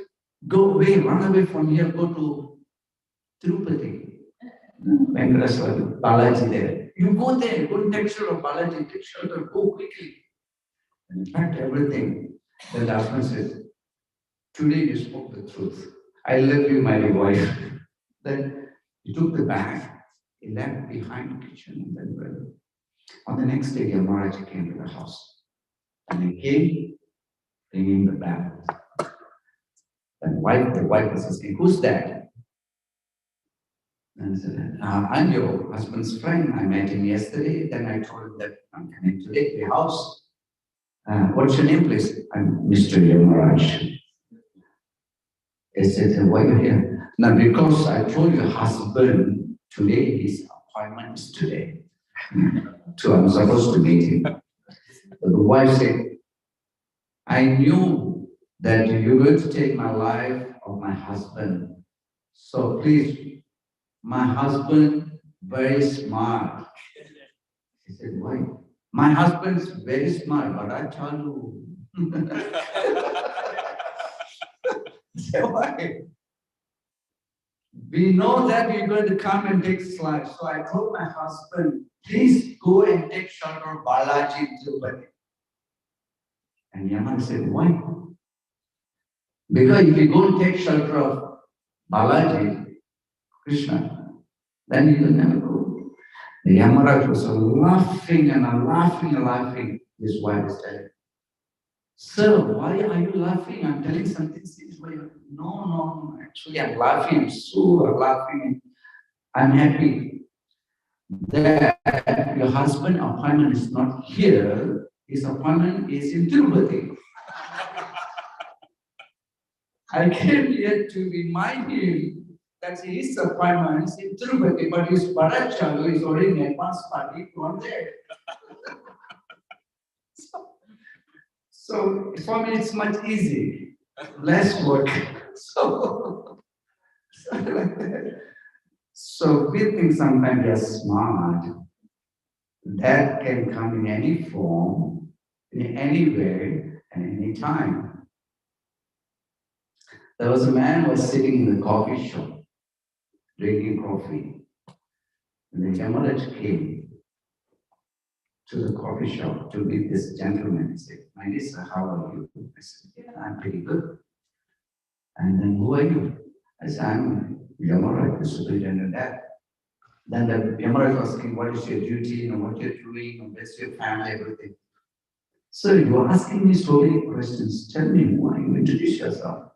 Speaker 1: go away, run away from here, go to Tirupati? Venkateswara, Balaji there. You go there, go take shelter of Balaji, take shelter, go quickly. And in fact, everything. Then the husband said, today you spoke the truth. I love you, my dear wife. Then he took the bag, he left behind the kitchen, and then went. On the next day, Yamaraj came to the house. And he came, bringing the bag. Then the wife was asking, who's that? And I said, I'm your husband's friend. I met him yesterday. Then I told him that I'm coming today to the house. What's your name, please? I'm Mr. Yamaraj. He said, why are you here? Now, because I told your husband today, his appointment is today. So I'm supposed to meet him. But the wife said, I knew that you're going to take my life of my husband. So please, my husband, very smart. He said, why? My husband's very smart, but I tell you. said, why? We know that you're going to come and take this life. So I told my husband, please go and take shelter of Balaji Tirupati. And Yaman said, why? Because if you go and take shelter of Balaji, Krishna, then you will never go. The Yamaraj was laughing and laughing and laughing. His wife said, sir, why are you laughing? I'm telling something serious. No, actually I'm laughing. I'm so laughing. I'm happy that your husband's appointment is not here. His appointment is in Tirupati. I came here to remind him that his appointment is in Tirupati, but his Bharat Chalu is already in advance party from there. So for me, it's much easy, less work. So we think sometimes we are smart. That can come in any form, in any way, and any time. There was a man who was sitting in the coffee shop, drinking coffee. And the Yamaraj came to the coffee shop to meet this gentleman. He said, my dear sir, how are you? I said, yeah, I'm pretty good. And then, who are you? I said, I'm Yamaraj, the superintendent there. Then the Yamaraj was asking, what is your duty, what you're doing, what's your family, everything. So you're asking me so many questions. Tell me, why you introduce yourself?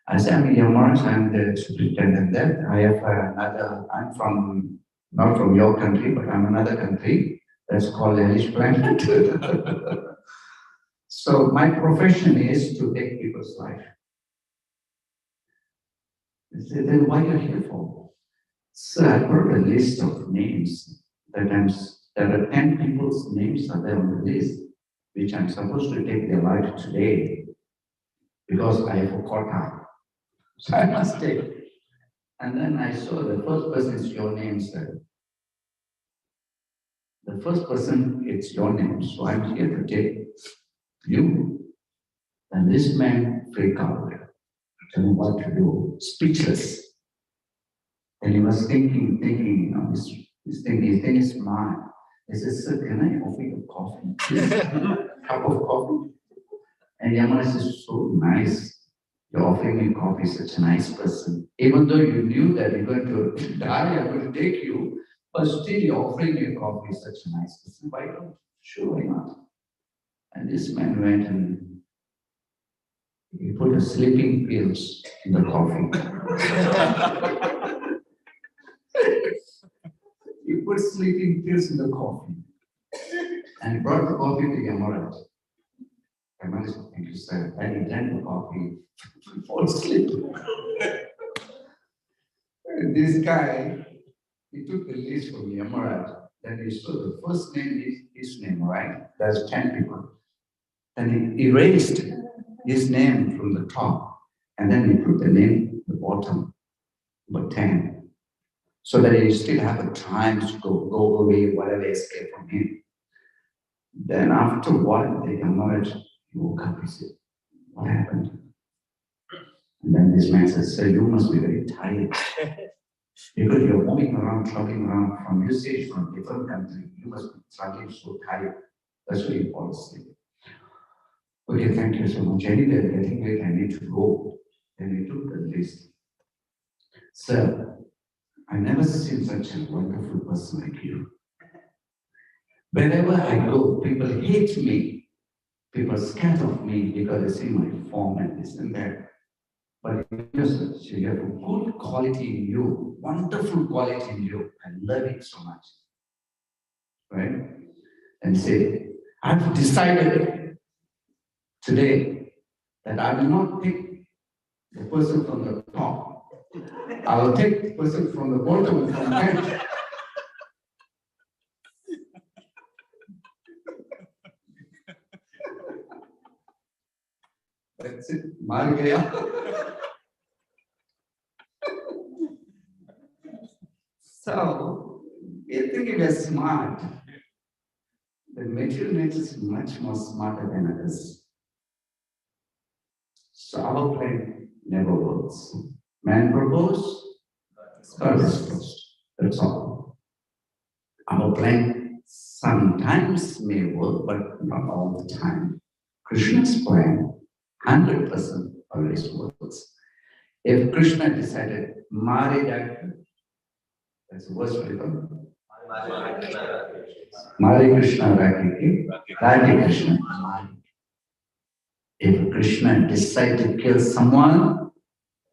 Speaker 1: I said, I'm Yamaraj, I'm the superintendent there. I have I'm from, not from your country, but I'm another country. That's called the Hellish Planet. So my profession is to take people's life. I said, then why are you here for? So I brought a list of names that there are 10 people's names are there on the list, which I'm supposed to take their life today because I forgot. So I must take. And then I saw the first person is your name, sir. The first person, it's your name. So I'm here to take you. And this man freaked out. Don't know what to do. Speechless. And he was thinking, he's thinking is mine. He says, sir, can I offer you coffee? Cup of coffee? And Yamaraj is so nice. You're offering me coffee, such a nice person. Even though you knew that you're going to die, I'm going to take you, but still you're offering me coffee, such a nice person. Why not? Sure, why not? And this man went and he put a sleeping pills in the coffee. He put sleeping pills in the coffee and he brought the coffee to Yamaraj. Yamaraj said, thank you, sir. And he drank the coffee, fall asleep. And this guy, he took the list from Yamaraj. Then he saw the first name is his name, right? There's 10 people. Then he erased his name from the top. And then he put the name at the bottom, but 10. So that he still have a time to go away, whatever escape from him. Then after a while, the Yamaraj woke up, he said, what happened? And then this man said, sir, you must be very tired. Because you're moving around, traveling around from your stage, from a different country, you must be traveling so tired. That's why you fall asleep. Okay, thank you so much. Anyway, getting late, I need to go. Then he took the list. Sir, I never seen such a wonderful person like you. Wherever I go, people hate me. People scared of me because they see my form and this and that. But you have a good quality in you, wonderful quality in you. I love it so much. Right? And say, I've decided today that I will not pick the person from the top. I will take the person from the bottom from there. That's it. Mar gaya. So, we think we are smart. The material nature is much more smarter than others. So our plan never works. Man proposed, God disposed. That's all. Our plan sometimes may work, but not all the time. Krishna's plan, 100% always works. If Krishna decided, Mare Dakta, that's the worst way to Mare Krishna Rakhi, Rakhi Krishna. If Krishna decides to kill someone,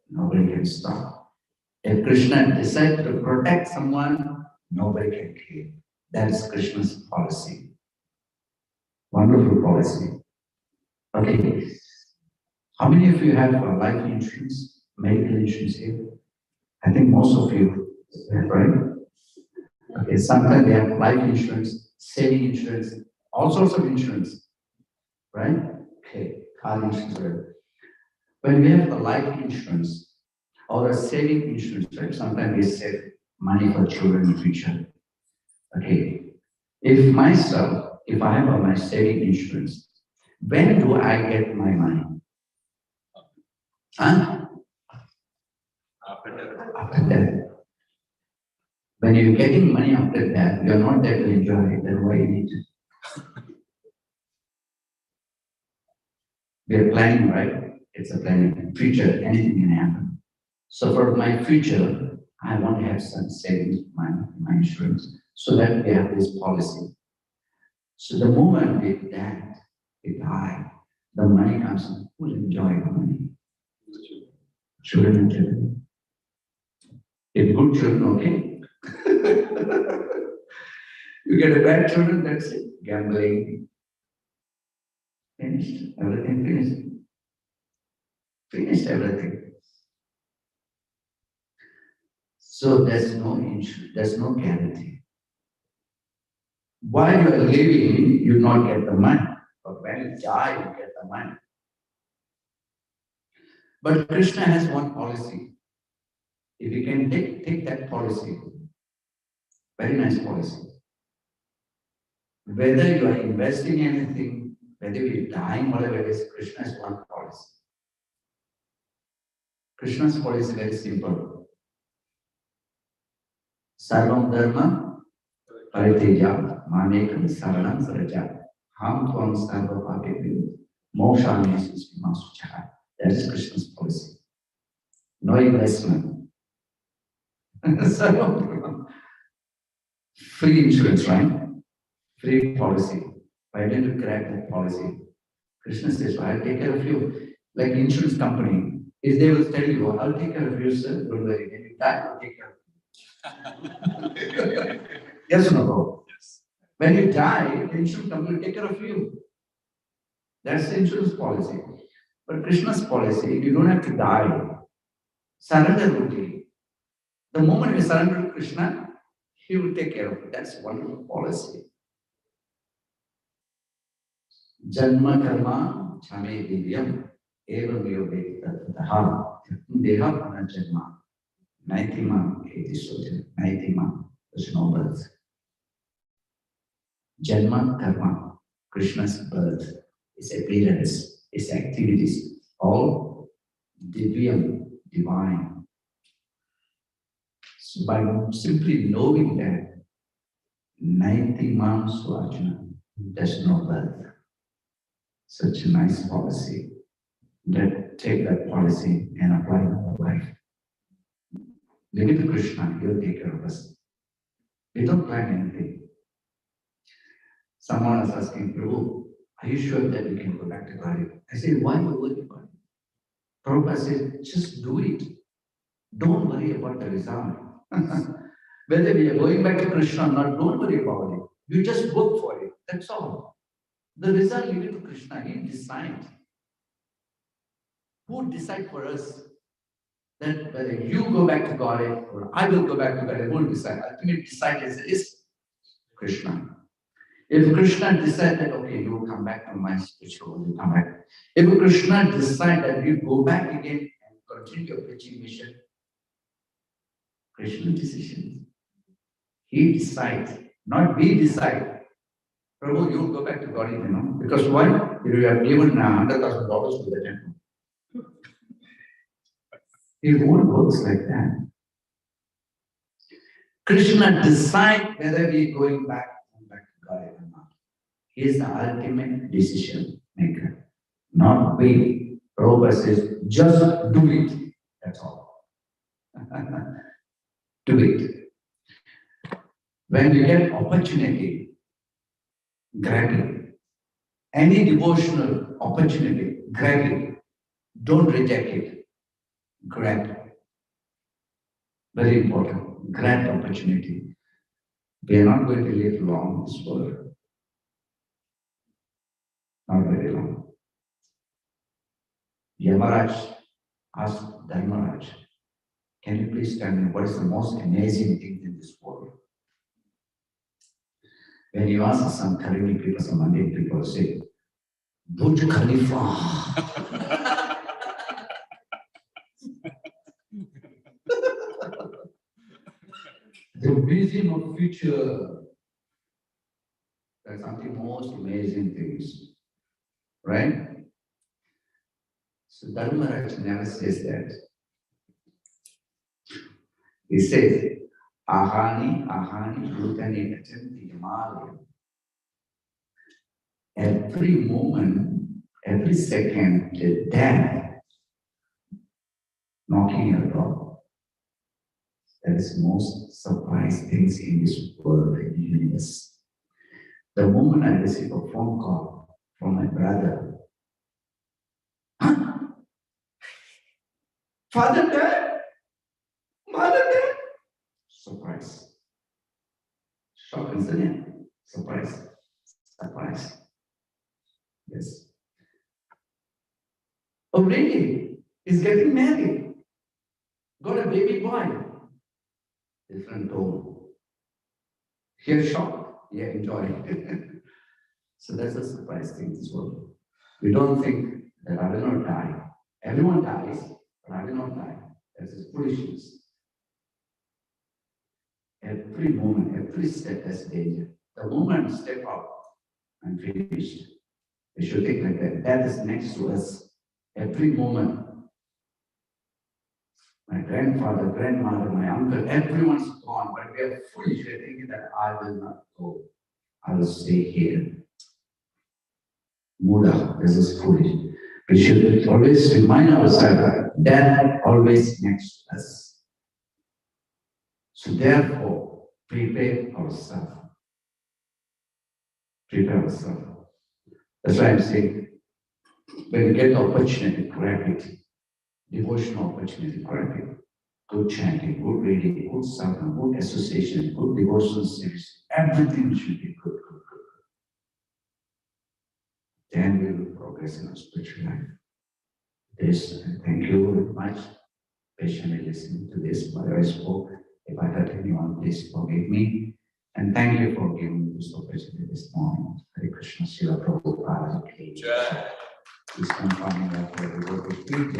Speaker 1: nobody can stop. If Krishna decides to protect someone, nobody can kill. That's Krishna's policy. Wonderful policy. Okay. How many of you have life insurance, medical insurance here? I think most of you have, right? Okay, sometimes they have life insurance, saving insurance, all sorts of insurance, right? Okay, car insurance, whatever. When we have a life insurance or a saving insurance, right? Sometimes we save money for children in the future. Okay, if I have my saving insurance, when do I get my money? Huh? After that. When you're getting money after that, you're not there to enjoy it, then why you need to? We're planning, right? It's a planning. Future, anything can happen. So for my future, I want to have some savings, my insurance, so that we have this policy. So the moment we die, the money comes in. Who'll enjoy the money? Children and children. If good children, okay. You get a bad children, that's it. Gambling. Finished. Everything finished. Finished everything. So there's no insurance, there's no guarantee. While you are living, you not get the money. But when you die, you get the money. But Krishna has one policy. If you can take that policy, very nice policy. Whether you are investing anything, whether you're dying, whatever it is, Krishna has one policy. Krishna's policy is very simple. Sarvam dharma pariteja mamekam saranam saraja ham tvam sarva papebhyo mokshami susmasucha. That is Krishna's policy. No investment. Sarvam dharma. Free insurance, right? Free policy. Why didn't you crack that policy? Krishna says, I'll take care of you. Like insurance company, if they will tell you, I'll take care of you, sir, don't worry. When you die, I'll take care of you. Yes or no, bro? Yes. When you die, the insurance company will take care of you. That's the insurance policy. But Krishna's policy, you don't have to die. Surrender only. The moment you surrender to Krishna, he will take care of you. That's wonderful policy. Janma karma chame divyam evam yoge tattataha deha panajanma naitima eti sojan naitima. There's no birth. Janma karma, Krishna's birth, its appearance, its activities, all divyam, divine. So by simply knowing that, 90 months to Arjuna, there's no birth. Such a nice policy. Take that policy and apply it in our life. Leave it to Krishna, he'll take care of us. We don't plan anything. Someone is asking, Prabhu, are you sure that we can go back to God? I said, why are you worried about it? Prabhupada said, just do it. Don't worry about the result. Whether we are going back to Krishna or not, don't worry about it. You just work for it. That's all. The result leave it to Krishna. He decides. Who decide for us that whether you go back to God or I will go back to God? Who will decide? Ultimately, decide is Krishna. If Krishna decide that okay, you will come back to my spiritual, you come back. If Krishna decide that you go back again and continue your preaching mission, Krishna's decision. He decides, not we decide. Prabhu, you will go back to God, you know, because why? You have given $100,000 to the temple. It won't work like that. Krishna decides whether we are going back to God or not. He is the ultimate decision maker, not we. Prabhupada says, just do it. That's all. Do it. When you get opportunity, grab it. Any devotional opportunity, grab it. Don't reject it. Grab it. Very important. Grab opportunity. We are not going to live long in this world. Not very long. Yamaraj asked Dharmaraj, can you please tell me what is the most amazing thing in this world? When you ask some Karimi people, some Indian people say, Burj Khalifa. The vision of future. That's something most amazing things. Right? So Dharmaraj never says that. He says, Ahani, Bhutani, Achanti, Himalaya. Every moment, every second, the death knocking at the door. That is most surprising things in this world, in the universe. The moment I receive a phone call from my brother, Father dead? Mother dead? Surprise. Shock, isn't it? Surprise. Surprise. Yes. Oh, really? He's getting married. Got a baby boy. Different tone. Here, shock. Yeah, enjoy. So that's a surprise thing as well. We don't think that I will not die. Everyone dies, but I will not die. That's his foolishness. Every moment, every step has danger. The moment I step out, I'm finished. We should think like that. That is next to us. Every moment. My grandfather, grandmother, my uncle, everyone's gone, but we are foolish. We are thinking that I will not go. I will stay here. Muda, this is foolish. We should always remind ourselves that death always next to us. So therefore, prepare ourselves. Prepare ourselves. That's why I'm saying, when you get the opportunity, grab it. Devotional opportunity, grab it. Good chanting, good reading, good sadhana, good association, good devotional service. Everything should be good. Then we will progress in our spiritual life. This, and thank you very much. Patiently listening to this, whatever I spoke. If I hurt anyone, please forgive me. And thank you for giving me this opportunity this morning. Hare Krishna, Srila Prabhupada. Please come from me after the word of speech.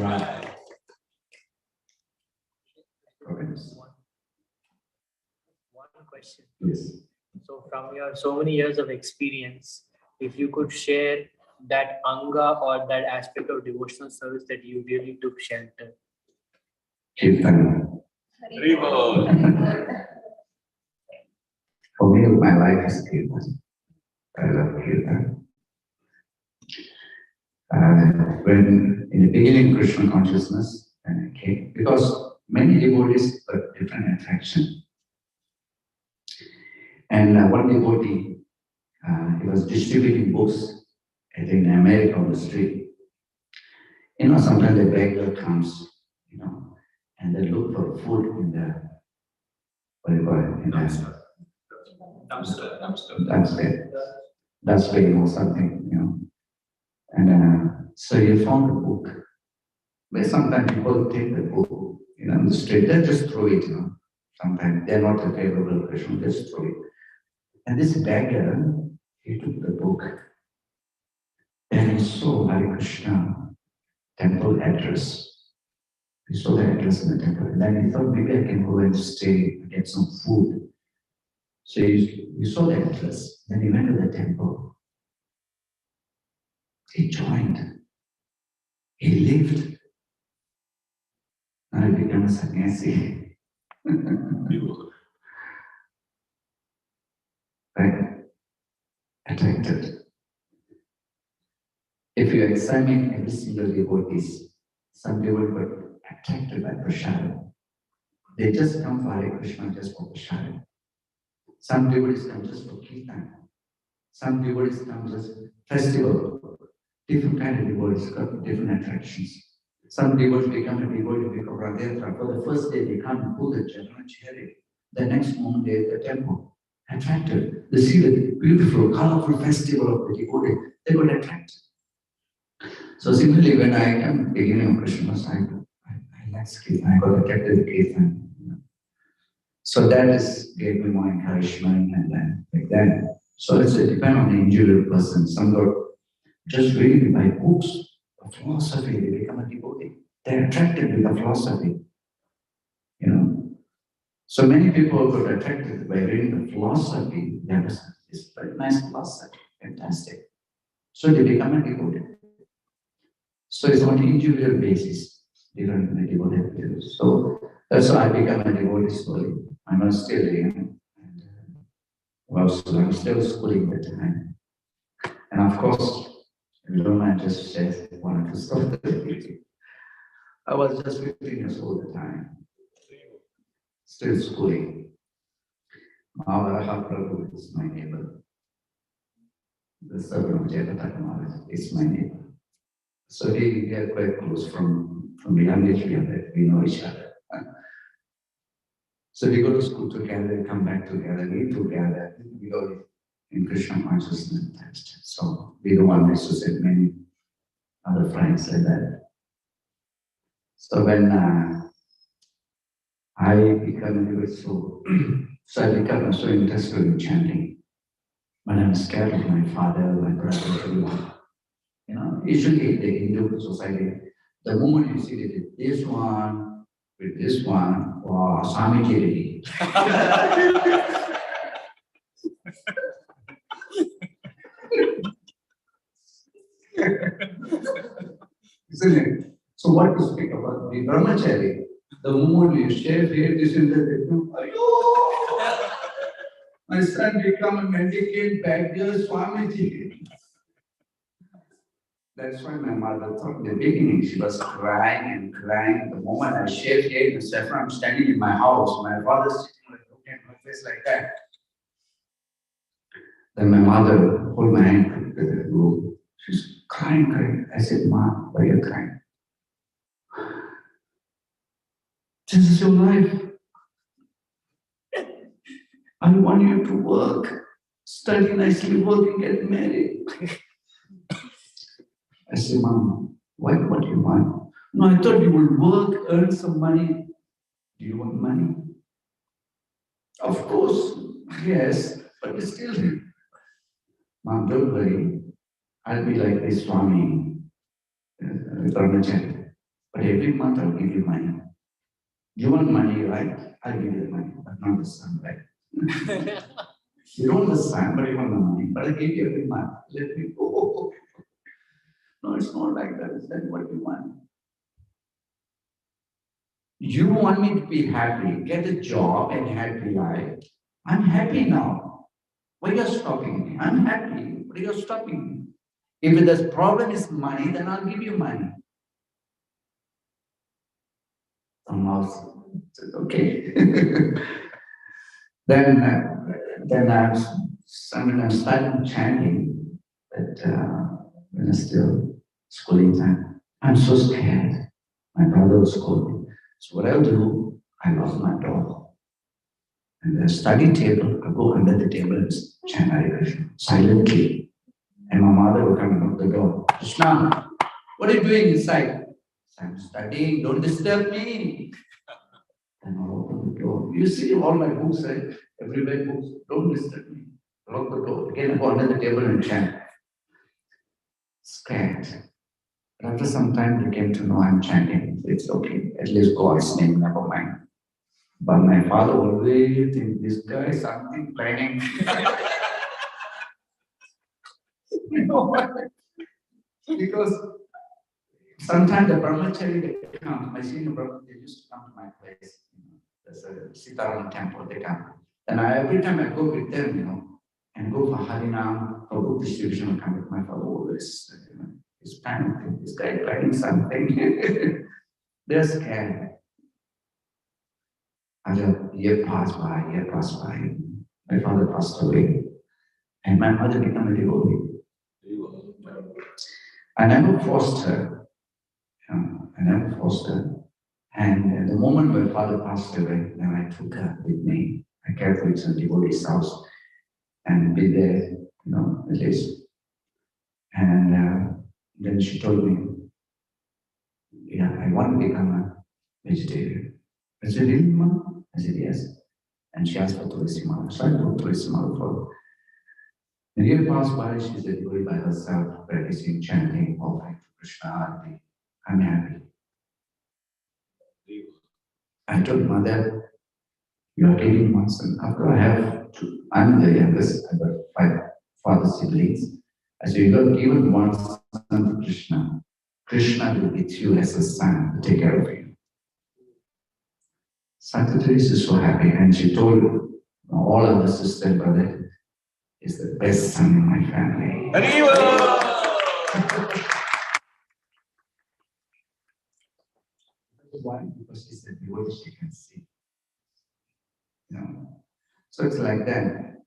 Speaker 7: One question.
Speaker 1: Yes.
Speaker 7: So from your so many years of experience, if you could share that anga or that aspect of devotional service that you really took shelter.
Speaker 1: Kirtan. For me, my life is Kirtan. I love Kirtan. When in the beginning Krishna consciousness, when I came, because many devotees got different attraction. And one devotee, he was distributing books, I think in America on the street. You know, sometimes the beggar comes, you know, and they look for food in the, what do you call it? In dustbin or something, you know. And so you found a book. But sometimes people take the book, you know, on the street, they just throw it, you know. Sometimes they're not a favorable Krishna, just throw it. And this beggar, he took the book. And he saw Hare Krishna temple address. He saw the address in the temple. And then he thought, maybe I can go and stay and get some food. So he saw the address. Then he went to the temple. He joined. He lived. I become a sannyasi. Right? Attracted. If you examine every single devotee, some people were attracted by prasad. They just come for Hare Krishna just for prasad. Some devotees come just for kirtan. Some devotees come just festival. Different kind of devotees got different attractions. Some devotees become a devotee because Radha, for the first day they come and pull the general chariot. The next moment they at the temple. Attracted. They see the beautiful, colorful festival of the devotee. They got attracted. So similarly, when I am beginning of Krishna's, I like kirtan. I got attracted to kirtan. So that is gave me more encouragement and then like that. So it's depend on the individual person. Some got just reading by books of philosophy, they become a devotee. They're attracted with the philosophy. You know. So many people got attracted by reading the philosophy. They understand it's very nice philosophy, fantastic. So they become a devotee. So it's on individual basis, different devotee. So that's why I become a devotee slowly. I'm not still young. I'm still schooling at the time. And of course, if you don't mind, just say one or two stuff. I was just 15 years old at the time. Still schooling. Maharaja Prabhu is my neighbor. The servant of Jagataka Maharaj is my neighbor. So we are quite close from the young age we know each other. So we go to school together, come back together, eat together, we go in Krishna consciousness test. So we don't want to associate many other friends like that. So when I become a so I become so interested in chanting. But I'm scared of my father, my brother, everyone. You know, usually in the Hindu society, the moment you see that this one with this one, wow, Swami Isn't it? So what to speak about the brahmachari? The moment you share here, this and that, my son become a mendicant beggar, Swamiji. That's why my mother thought in the beginning, she was crying and crying. The moment I shaved hair and saffron, I'm standing in my house. My father's sitting like, looking at my face like that. Then my mother hold my hand to the room. She's crying. I said, Ma, why are you crying? This is your life. I want you to work, study nicely, work and get married. I said, Mom, what do you want? No, I thought you would work, earn some money. Do you want money? Of course, yes, but still. Mom, don't worry. I'll be like this Swami, Brahmachari. But every month I'll give you money. You want money, right? I'll give you the money, but not the son, right? You don't want the son, but you want the money. But I'll give you every month. Let me go. No, it's not like that. It's not what you want. You want me to be happy, get a job and happy life. I'm happy now. Why are you stopping me? I'm happy. Why are you stopping me? If the problem is money, then I'll give you money. Somehow, okay. then I'm starting chanting, but when I'm still schooling time, I'm so scared. My brother was scolding. So what I'll do, I lock my door. And the study table, I go under the table and chant Hare Krishna silently. And my mother will come and knock the door. Krishna, what are you doing inside? I'm studying, don't disturb me. And I'll open the door. You see all my books, right? Everywhere books, don't disturb me. Lock the door. Again, I go under the table and chant. Scared. But after some time, they came to know I'm chanting. It's okay. At least God's name, never mind. But my father always thinks this guy is something planning. You know why? Because Sometimes the brahmachari, they come, my senior brother, they used to come to my place. There's a Sitaram temple, they come. And every time I go with them, and go for Harinam, for book distribution, I come with my father always, he's panicking, this guy writing something. They're scared. Another year passed by. My father passed away, and my mother became a devotee. I never forced her. And the moment my father passed away, then I took her with me. I cared for some devotee's house and be there, at least. And then she told me, yeah, I want to become a vegetarian. I said, really, Mom? I said, yes. And she asked for Tulsi Mala. So I took Tulsi Mala for her. The year passed by, she's a devotee by herself, practicing chanting, offering to Krishna Arati. I'm happy. I told Mother, you are giving one son. After I have two, I'm the youngest, I got 5 father siblings. I said, you got given one son to Krishna. Krishna will be with you as a son to take care of you. Santa Teresa is so happy, and she told all of the sisters and brothers, is the best son in my family. Why? Because she's the devotee, she can see. So it's like that.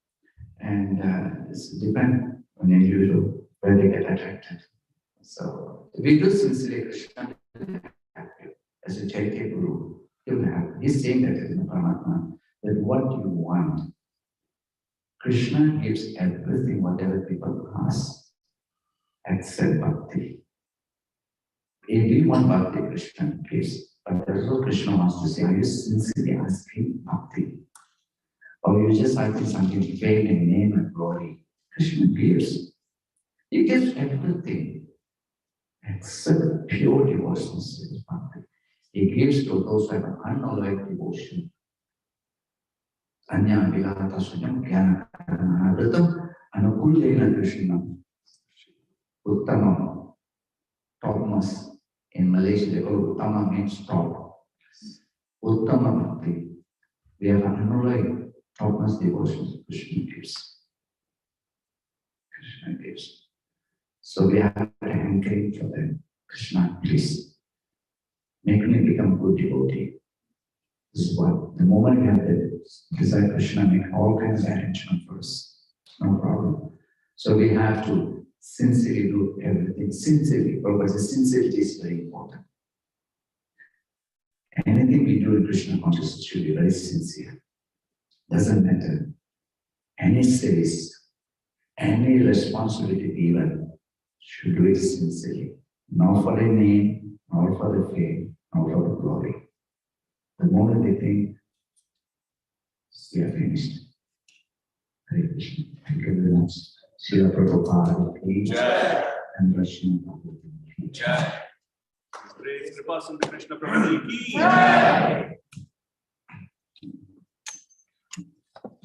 Speaker 1: And it's depends on the individual where they get attracted. So if we do sincerely, Krishna will have you. As a Chaitya Guru, he will have. He's saying that in the Paramatma, that what you want, Krishna gives everything, whatever people ask, except bhakti. If we want bhakti, Krishna gives. But that's what Krishna wants to say. Are you sincerely asking bhakti? Or you just asking something vague in name and glory? Krishna gives. He gives everything except pure devotion. He gives to those who have an unalloyed devotion. Anya Vilata Sunyam Jnana Karana Vritam Anukulena Krishna Uttama, topmost. In Malaysia, they call it Uttama means top. Uttama Bhakti. We have an unalloyed topmost devotion. Krishna gives. Krishna gives. So we have to encourage for them. Krishna, please make me become a good devotee. This is what the moment we have the desire, Krishna make all kinds of arrangement for us. No problem. So we have to sincerely do everything. Sincerely, because sincerity is very important. Anything we do in Krishna consciousness should be very sincere. Doesn't matter. Any service, any responsibility given, should do it sincerely. Not for a name, not for the fame, not for the glory. The moment they think, we are finished. Hare Krishna. Thank you very much. Srila Prabhupada, please. And Krishna Prabhu.
Speaker 2: Praise Krupa Sindhu Krishna Prabhu ki.